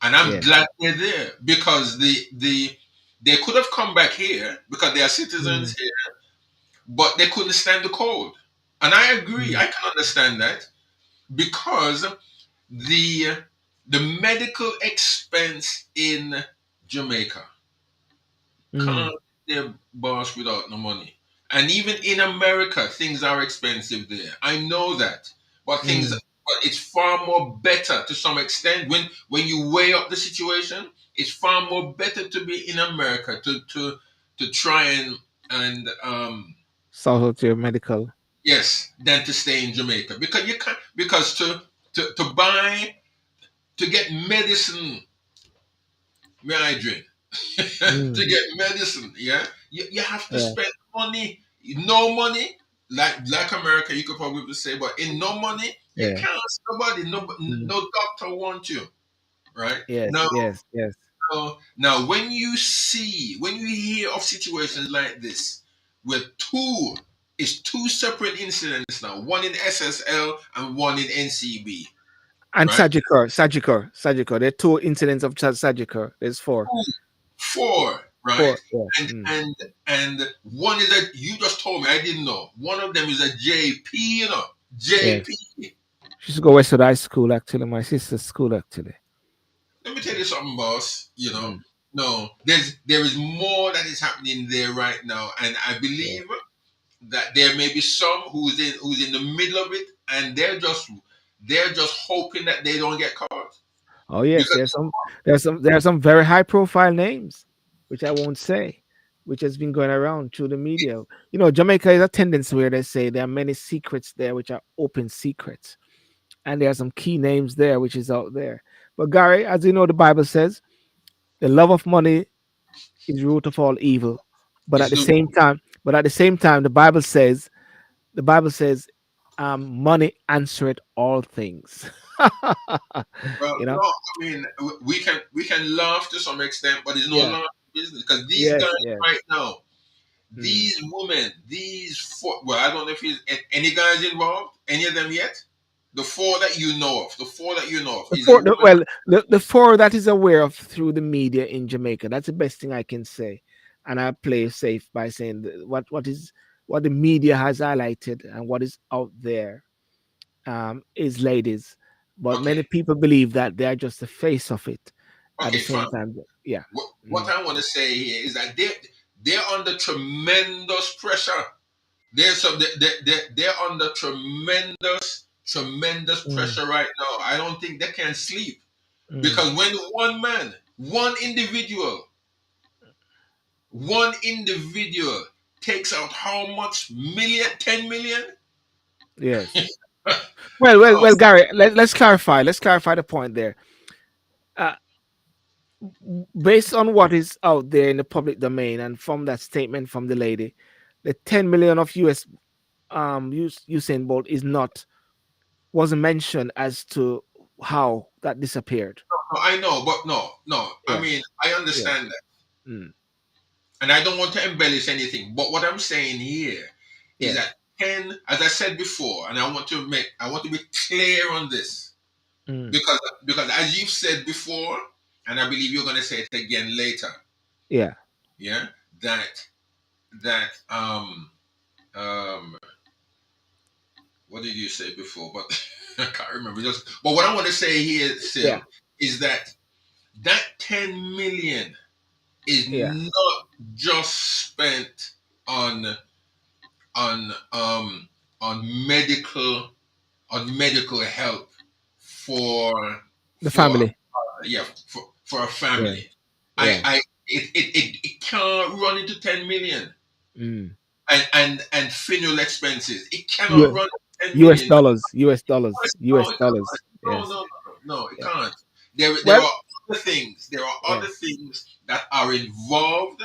and I'm Yeah. glad they're there because they could have come back here because they are citizens Mm, here, but they couldn't stand the cold. And I agree. mm, I can understand that because the the medical expense in Jamaica mm, can't their boss without no money. And even in America, things are expensive there. I know that, but mm. but it's far more better to some extent when you weigh up the situation. It's far more better to be in America to try and Sort out your medical. yes than to stay in Jamaica because you can't because to buy to get medicine, may I drink? Mm, To get medicine, yeah, you have to yeah. spend money. No money, like America, you could probably say, but in no money, you Yeah. can't. Nobody, Mm. no doctor wants you, right? Yes. Now, Yes. Yes. now, when you hear of situations like this, where it's two separate incidents now, one in SSL and one in NCB, And right? Sagicor. There are two incidents of Sagicor. There's four. Four, right? Four. Yeah. And Mm. and and one is a you just told me I didn't know. One of them is a JP, you know. Yes. JP. She used to go Westwood High School, actually. My sister's school, actually. Let me tell you something, boss. Mm. No, there is more that is happening there right now, and I Yeah. believe that there may be some who's in the middle of it, and they're just hoping that they don't get caught Oh yes, because there are some very high profile names, which I won't say, which has been going around through the media. Jamaica is a tendency where they say there are many secrets there which are open secrets. And there are some key names there which is out there. But Gary, as you know, the Bible says the love of money is root of all evil. But at it's the the same time, the Bible says, money answereth all things. well, you know? no, I mean we can laugh to some extent, but it's no Yeah. longer business because these Yes. guys Yes. right now, Mm. these women, these four. Well, I don't know if any guys involved, any of them yet. The four that you know of, the four that you know of, The is it four, women? well, the four that is aware of through the media in Jamaica. That's the best thing I can say, and I play safe by saying what the media has highlighted and what is out there is ladies, but Okay, many people believe that they are just the face of it. At the okay, same fine. time, yeah. What Mm, I want to say here is that they're under tremendous pressure. They're under tremendous mm, pressure right now. I don't think they can sleep mm. because when one man, one individual takes out how much million, 10 million? Yes. Well, Oh, Gary. Let's clarify. Let's clarify the point there. Uh, Based on what is out there in the public domain and from that statement from the lady, the 10 million of US Usain Bolt is not wasn't mentioned as to how that disappeared. no, I know, but no. I Yeah, mean, I yeah, understand that. mm, And I don't want to embellish anything. But what I'm saying here is yeah, that 10, as I said before, and I want to be clear on this. mm, Because as you've said before, and I believe you're gonna say it again later, yeah. yeah, that um what did you say before? But I can't remember. But what I want to say here Yeah, still is that that 10 million is yeah. not just spent on on um on medical help for The for family. yeah for a Yeah, family. yeah. I it can't run into 10 million Mm. and funeral expenses. It cannot U- run into 10 US million. dollars, US dollars, No, US it dollars. can't. Yes. No, it Yeah. can't. There Well, are. other things. There are Yeah. other things that are involved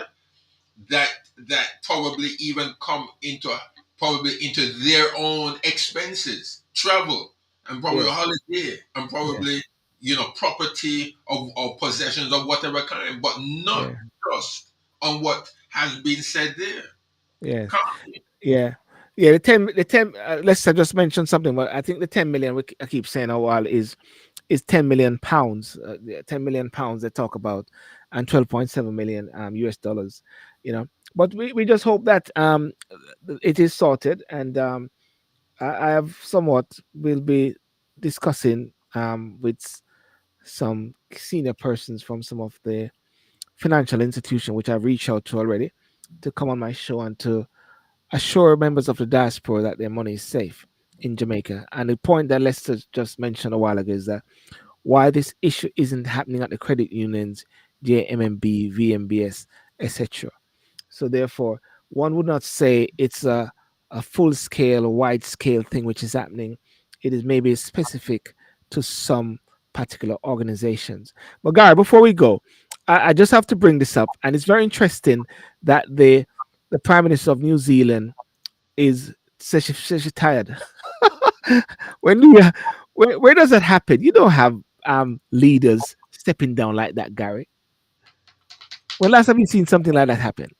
that probably even come into their own expenses, travel, and probably Yes. holiday, and Yes. probably property or possessions of whatever kind, but not Yeah. just on what has been said there. Yes. Can't be. Yeah. Yeah. The ten. Let's just mention something. But I think the 10 million. I keep saying a while is 10 million pounds. Yeah, 10 million pounds they talk about, and 12.7 million US dollars. You know. But we just hope that it is sorted, and I have somewhat will be discussing with some senior persons from some of the financial institution which I've reached out to already to come on my show and to assure members of the diaspora that their money is safe in Jamaica. And the point that Lester just mentioned a while ago is that why this issue isn't happening at the credit unions, JMMB, VMBS, etc. So therefore, one would not say it's a full scale or wide scale thing which is happening. It is maybe specific to some particular organizations. But Gary, before we go, I just have to bring this up, and it's very interesting that the Prime Minister of New Zealand is such tired. when you, where does that happen? You don't have leaders stepping down like that, Gary. When last have you seen something like that happen?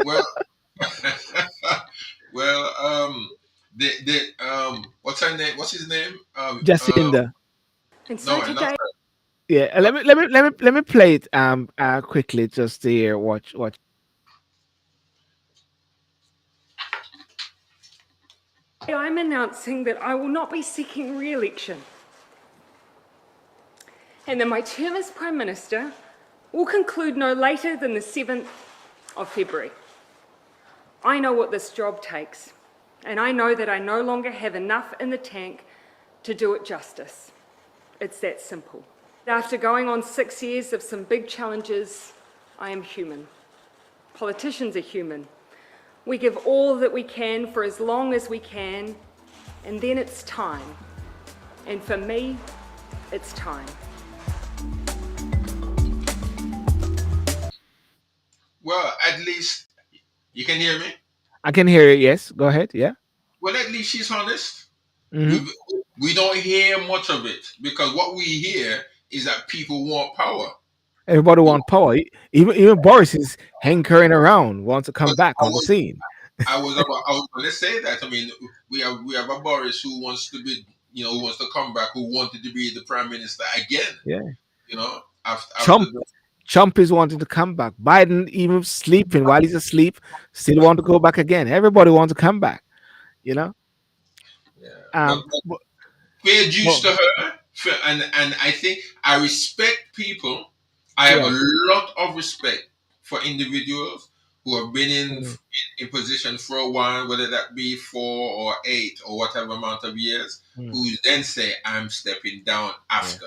Well, well, what's her name? What's his name? Jacinda. And so No, and not today, her. Yeah, Uh, let me play it quickly just to hear what. I'm announcing that I will not be seeking re election and that my term as Prime Minister will conclude no later than the 7th of February. I know what this job takes, and I know that I no longer have enough in the tank to do it justice. It's that simple. After going on 6 years of some big challenges, I am human. Politicians are human. We give all that we can for as long as we can, and then it's time. And for me, it's time. well, at least you can hear me. I can hear it. Yes, go ahead. Yeah. Well, at least she's honest. Hmm. We we don't hear much of it because what we hear is that people want power. Everybody You know, want power. Even Boris is hankering around, wants to come but back on the scene. I was going to say that. I mean, we have a Boris who wants to be, who wants to come back, who wanted to be the prime minister again. Yeah. After Trump the Trump is wanting to come back. Biden even sleeping while he's asleep, still want to go back again. Everybody wants to come back. You know. yeah, Um. But, fair dues but to her, and I think I respect people. I have a yeah. lot of respect for individuals who have been Mm, in position for a while, whether that be 4 or 8 or whatever amount of years, mm, who then say, "I'm stepping down yeah. after."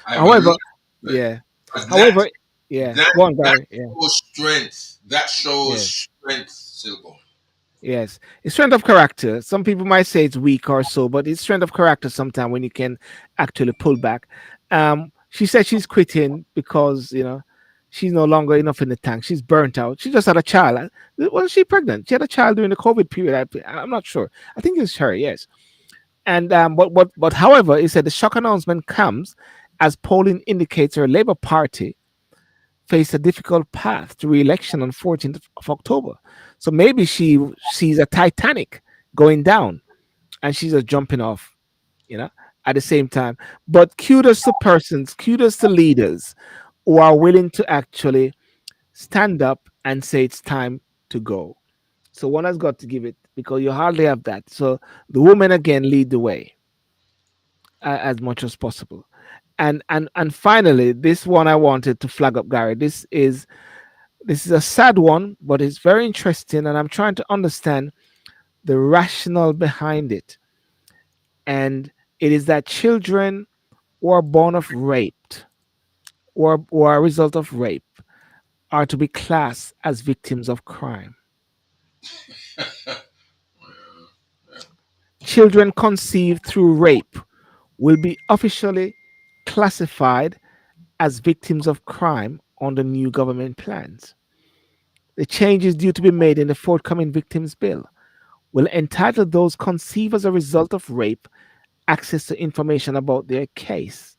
I have a lot However, of respect yeah. because However, yeah. that Go on, that Gary. Yeah. shows strength. That shows Yeah. strength, Silbo. Yes, it's strength of character. Some people might say it's weak or so, but it's strength of character sometimes when you can actually pull back. She said she's quitting because she's no longer enough in the tank. She's burnt out. She just had a child. Was she pregnant? She had a child during the COVID period. I'm not sure. I think it's her. Yes. And but however, he said the shock announcement comes as polling indicates her Labour Party face a difficult path to re-election on 14th of October. So maybe she sees a Titanic going down and she's just jumping off, you know, at the same time. But kudos to persons, kudos to leaders who are willing to actually stand up and say it's time to go. So one has got to give it because you hardly have that. So the women again lead the way as much as possible. And finally, this one I wanted to flag up, Gary. This is a sad one, but it's very interesting, and I'm trying to understand the rationale behind it. And it is that children who are born of raped or are a result of rape are to be classed as victims of crime. Children conceived through rape will be officially classified as victims of crime under new government plans. The changes due to be made in the forthcoming Victims Bill will entitle those conceived as a result of rape access to information about their case.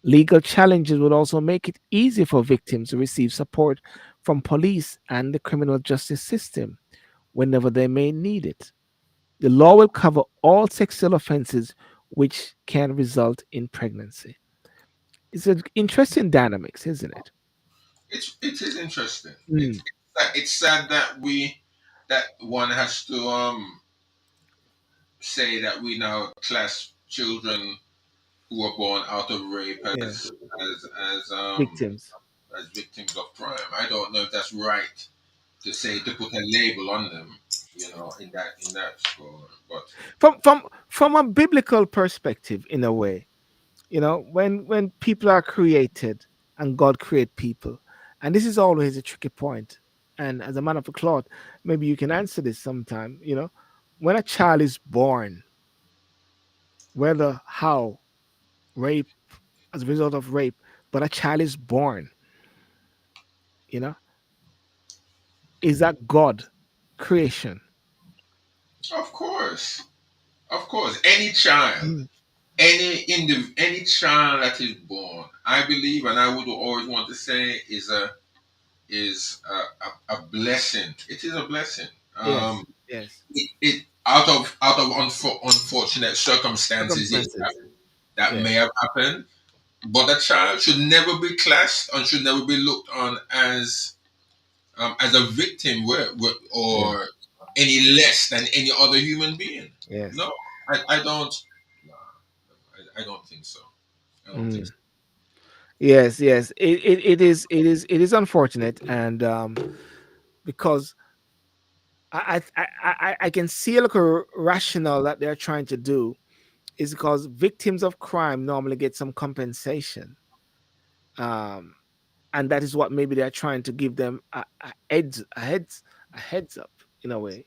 Legal challenges would also make it easier for victims to receive support from police and the criminal justice system whenever they may need it. The law will cover all sexual offenses which can result in pregnancy. It's an interesting dynamics, isn't it? it is interesting. Mm, It's sad that that one has to say that we now class children who are born out of rape yeah, victims. as victims of crime. I don't know if that's right to say to put a label on them, in that score. But From a biblical perspective, in a way, when people are created and God create people, and this is always a tricky point. And as a man of the cloth, maybe you can answer this sometime. When a child is born, whether how rape as a result of rape, but a child is born, you know, is that God creation? of course, any child, Mm, any child that is born, I believe, and I would always want to say, is a blessing. It is a blessing. yes, yes. It out of unfortunate circumstances, yes, Circumstances. that may Yes, have happened. But a child should never be classed and should never be looked on as a victim, yeah, or any less than any other human being. yes. No, I don't. No, I don't think so. I don't think Mm. so. Yes, yes. It is unfortunate, and because I can see like a rationale that they're trying to do is because victims of crime normally get some compensation, um, and that is what maybe they're trying to give them a heads up in a way.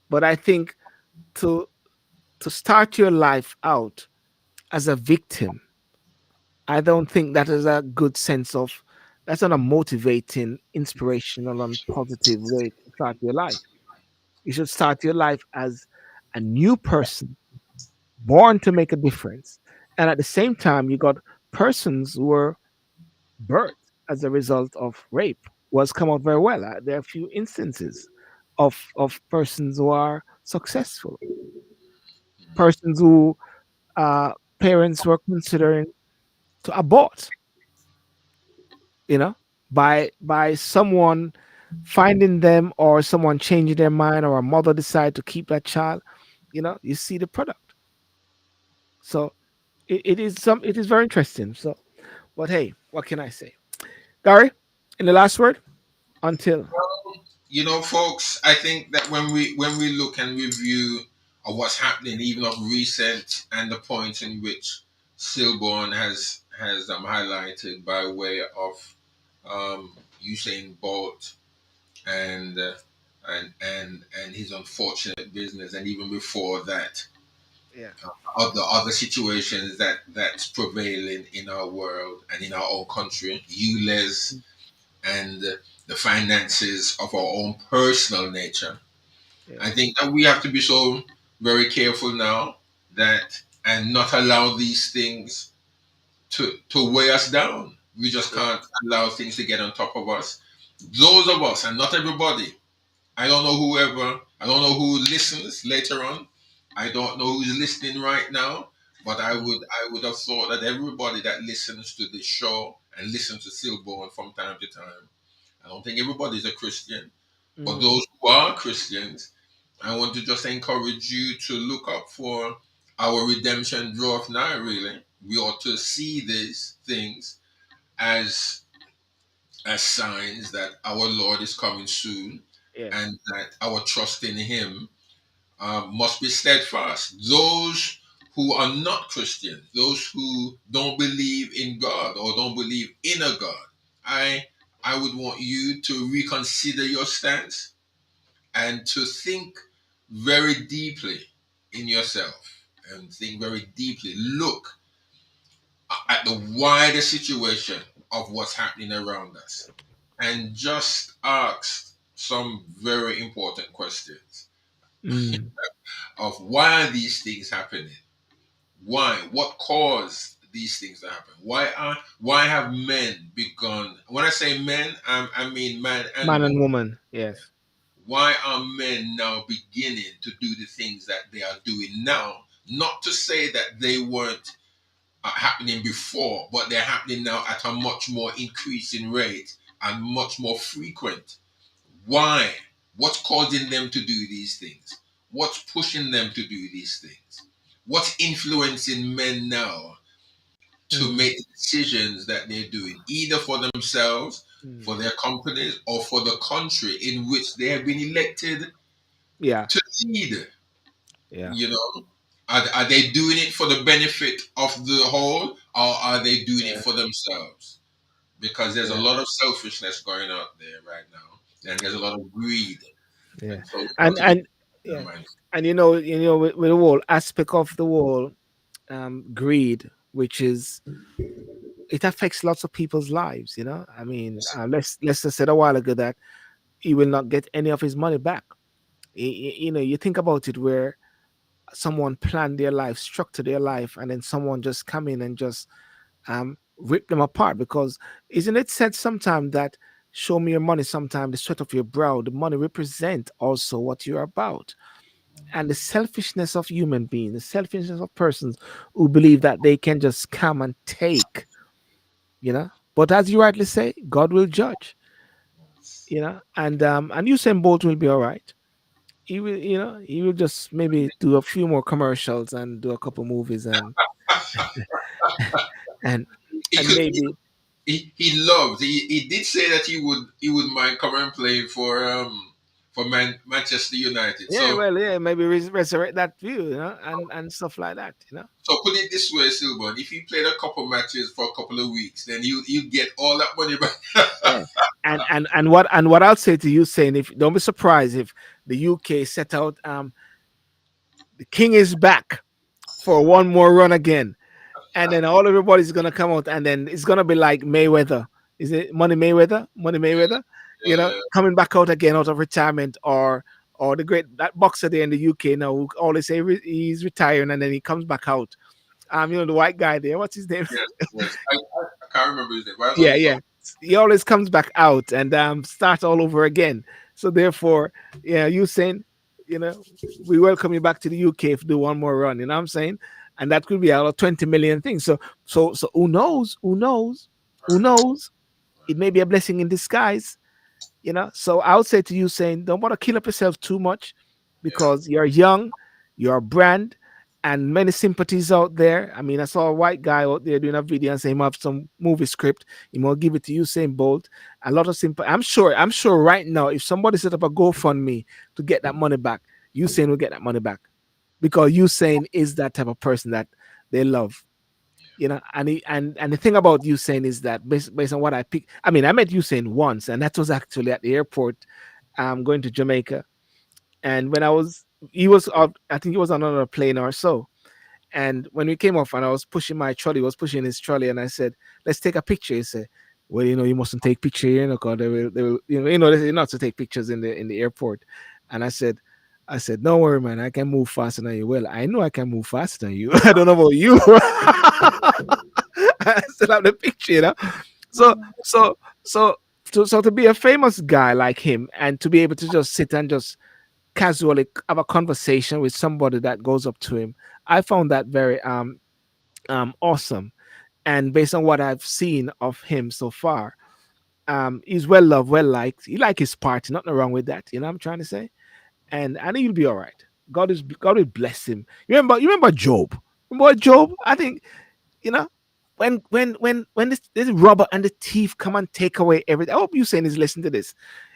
But I think to to start your life out as a victim, I don't think that is a good sense of that's not a motivating, inspirational, and positive way to start your life. You should start your life as a new person born to make a difference. And at the same time, you got persons who were birthed as a result of rape was come out very well. There are a few instances of persons who are successful, persons who parents were considering to abort, you know, by someone finding them or someone changing their mind or a mother decide to keep that child, you see the product. So it is very interesting. So, but hey, what can I say? Gary, in the last word, until Folks, I think that when we look and review of what's happening, even of recent, and the point in which Stillborn has highlighted by way of Usain Bolt and and his unfortunate business, and even before that, yeah, other situations that's prevailing in our world and in our own country, ULEZ, and the finances of our own personal nature. I yes, think that we have to be so very careful now, that and not allow these things to weigh us down. We just yeah, can't allow things to get on top of us. Those of us, and not everybody. I don't know who listens later on. I don't know who's listening right now. But I would have thought that everybody that listens to this show and listens to Stillborn from time to time, I don't think everybody's a Christian. But mm, those who are Christians, I want to just encourage you to look up for our redemption draweth nigh, really. We ought to see these things as signs that our Lord is coming soon, yes, and that our trust in Him must be steadfast. Those who are not Christians, those who don't believe in God or don't believe in a God, I I would want you to reconsider your stance and to think very deeply in yourself, and think very deeply. Look at the wider situation of what's happening around us, and just ask some very important questions Mm. of why are these things happening? Why? What caused these things to happen? Why have men begun? When I say men, I mean man and Man and woman. woman. Yes. Why are men now beginning to do the things that they are doing now? Not to say that they weren't happening before, but they're happening now at a much more increasing rate and much more frequent. Why? What's causing them to do these things? What's pushing them to do these things? What's influencing men now to Mm. make the decisions that they're doing, either for themselves, Mm. for their companies, or for the country in which they have been elected Yeah. to lead? Yeah. You know, are they doing it for the benefit of the whole, or are they doing it Yeah. for themselves? Because there's a Yeah. lot of selfishness going out there right now, and there's a lot of greed, Yeah. and so we've got And to be yeah. mindful. And with the whole aspect of the whole greed, which is it affects lots of people's lives. I mean, let's just said a while ago that he will not get any of his money back. You think about it, where someone planned their life, structured their life, and then someone just come in and just rip them apart. Because isn't it said sometime that show me your money, sometime the sweat of your brow, the money represent also what you're about. And the selfishness of human beings, the selfishness of persons who believe that they can just come and take, but as you rightly say, God will judge. And Usain Bolt will be all right. He will just maybe do a few more commercials and do a couple movies, and He and could. maybe. He loved. He did say that he would mind coming and playing for Manchester United. Yeah, So well, yeah, maybe resurrect that view, and stuff like that. so put it this way, Silbon. If he played a couple matches for a couple of weeks, then you get all that money back. Yeah. And what I'll say to you, saying, if don't be surprised if the UK set out, the king is back for one more run again, and then everybody's gonna come out, and then it's gonna be like Mayweather. Is it Money Mayweather? Money Yeah, Mayweather, yeah, coming back out again out of retirement, or the great that boxer there in the UK now who always say he's retiring and then he comes back out. The white guy there, what's his name? yes, yes. I can't remember his name, but I know Yeah, you're yeah. talking. He always comes back out and start all over again. So therefore, yeah, you saying, you know, we welcome you back to the UK if you do one more run. You know what I'm saying? And that could be out of 20 million things. So who knows? Who knows? Who knows? It may be a blessing in disguise. So I would say to you, saying, don't want to kill up yourself too much, Yeah, because you're young, you're a brand, and many sympathies out there. I mean, I saw a white guy out there doing a video and saying he have some movie script. He will give it to Usain Bolt. A lot of sympathy. I'm sure right now, if somebody set up a GoFundMe to get that money back, Usain will get that money back, because Usain is that type of person that they love. And the thing about Usain is that, based on what I picked, I mean, I met Usain once, and that was actually at the airport, going to Jamaica. And when he was out, I think he was on another plane or so. And when we came off, and I was pushing my trolley, he was pushing his trolley, and I said, "Let's take a picture." He said, "Well, you mustn't take picture here, because they will, they're not to take pictures in the airport." And I said, "Don't worry, man. I can move faster than you." Well, I know I can move faster than you. I don't know about you. I still have the picture, So, so, so to be a famous guy like him, and to be able to just sit and just casually have a conversation with somebody that goes up to him, I found that very awesome. And based on what I've seen of him so far, he's well loved, well liked. He like his party, nothing wrong with that. You know what I'm trying to say? And he'll be all right. God will bless him. You remember Job? Remember Job? I think, you know when this robber and the thief come and take away everything. I hope you saying is listening to this.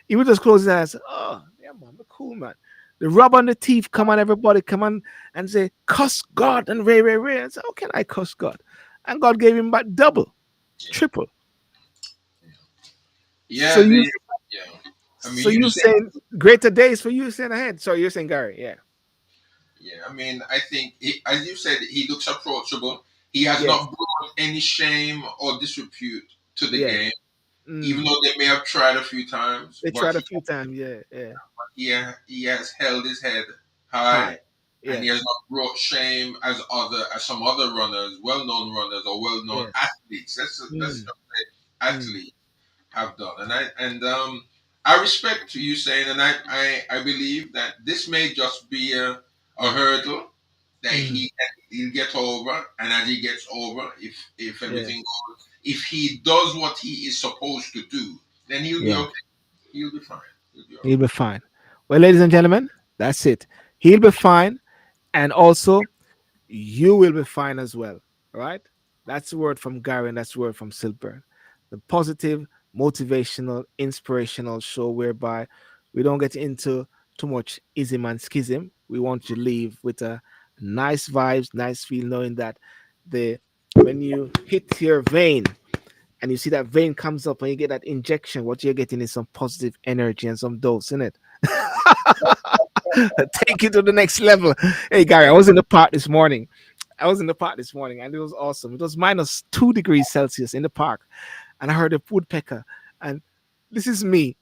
He would just close his eyes. Oh, yeah, man, we're cool, man. The robber and the thief come on, everybody come on and say, "Cuss God," and ray, ray, ray. And say, "How can I cuss God?" And God gave him back double, yeah, triple. So yeah. you, Yeah. I mean, so you you say. saying greater days for you saying ahead. So you're saying Gary, yeah, Yeah, I mean, I think, as you said, he looks approachable. He has yes, not brought any shame or disrepute to the Yeah. game, even Mm. though they may have tried a few times, They but tried a few times. Yeah. Yeah. he has held his head high, Hi. and he has Yes. not brought shame as some other runners, well-known runners or well-known Yes. athletes. Let's just Mm. say Mm. athletes have done. I respect you saying, and I believe that this may just be a hurdle that Mm. he'll get over, and as he gets over, if everything Yes. goes, if he does what he is supposed to do, then he'll be Yeah. okay. He'll be fine. He'll be all He'll right. be fine. Well, ladies and gentlemen, that's it. He'll be fine, and also you will be fine as well. All right. That's the word from Gary, and that's the word from Silburn. The positive, motivational, inspirational show whereby we don't get into too much ism and schism. We want you to leave with a nice vibes, nice feel, knowing that the when you hit your vein and you see that vein comes up and you get that injection, what you're getting is some positive energy and some dose in it. Take it to the next level. Hey, Gary, I was in the park this morning. And it was awesome. It was minus 2 degrees Celsius in the park, and I heard a woodpecker. And this is me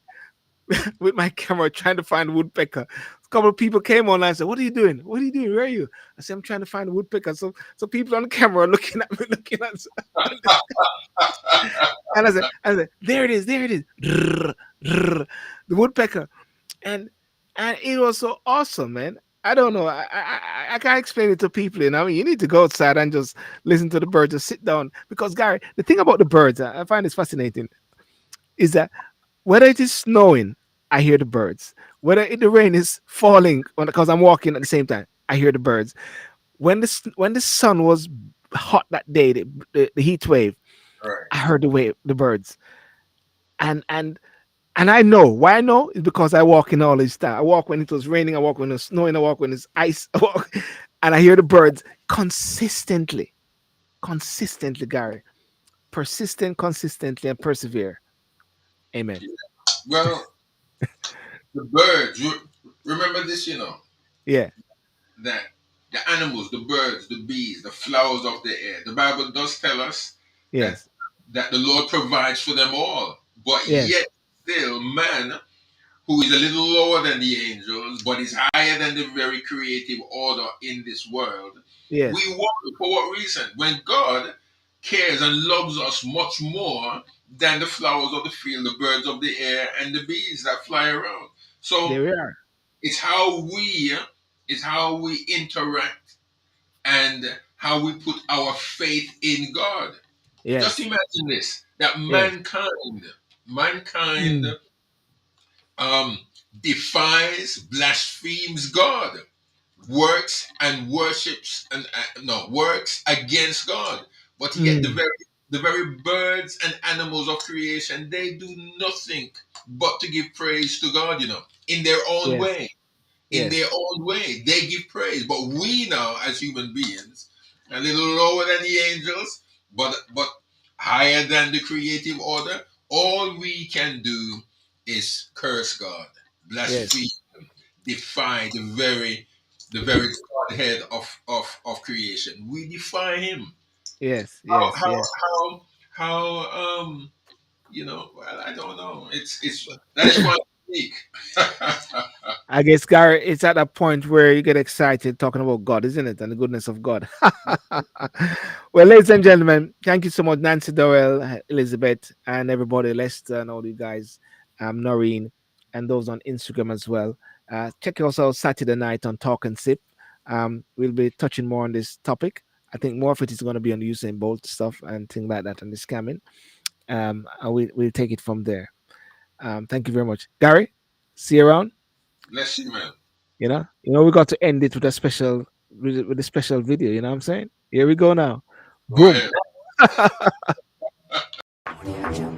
with my camera trying to find a woodpecker. A couple of people came on and said, "What are you doing? What are you doing? Where are you?" I said, "I'm trying to find a woodpecker." So people on the camera are looking at me, looking at, and I said, there it is, the woodpecker, and it was so awesome, man. I don't know. I can't explain it to people. You know, I mean, you need to go outside and just listen to the birds, just sit down. Because Gary, the thing about the birds, I find this fascinating, is that whether it is snowing, I hear the birds. Whether the rain is falling, because I'm walking at the same time, I hear the birds. When the sun was hot that day, the heat wave, Right. I heard the birds, and and I know why I know is because I walk in all this time. I walk when it was raining, I walk when it's snowing, I walk when it's ice, I walk, and I hear the birds consistently, Gary, consistently, and persevere. Amen. Well, the birds. Remember this, Yeah. that the animals, the birds, the bees, the flowers of the air. The Bible does tell us that Yes. that the Lord provides for them all, but Yes. yet still man, who is a little lower than the angels, but is higher than the very creative order in this world. We Yes. worry for what reason? When God cares and loves us much more than the flowers of the field, the birds of the air, and the bees that fly around. So There we are. it's how we interact and how we put our faith in God. Just Yes. imagine this: that Yes. mankind Mm. um, defies, blasphemes God, works and worships and no works against God. But yet Mm. the very birds and animals of creation, they do nothing but to give praise to God. In their own Yes. way. In their Yes. own way, they give praise. But we now, as human beings, a little lower than the angels, but higher than the creative order. All we can do is curse God, Yes. blaspheme, defy the very Godhead of creation. We defy Him. Yes. How Yes. how Yes. well, I don't know. It's that is quite unique. I guess, Gary, it's at that point where you get excited talking about God, isn't it? And the goodness of God. Well, ladies and gentlemen, thank you so much, Nancy Dorel, Elizabeth, and everybody, Lester, and all you guys, Noreen, and those on Instagram as well. Check us out Saturday night on Talk and Sip. We'll be touching more on this topic. I think more of it is going to be on the Usain Bolt stuff and things like that and the scamming. And we'll take it from there. Thank you very much. Gary, see you around. Bless you, man. We got to end it with a special video. You know what I'm saying? Here we go now. Go Boom. ahead.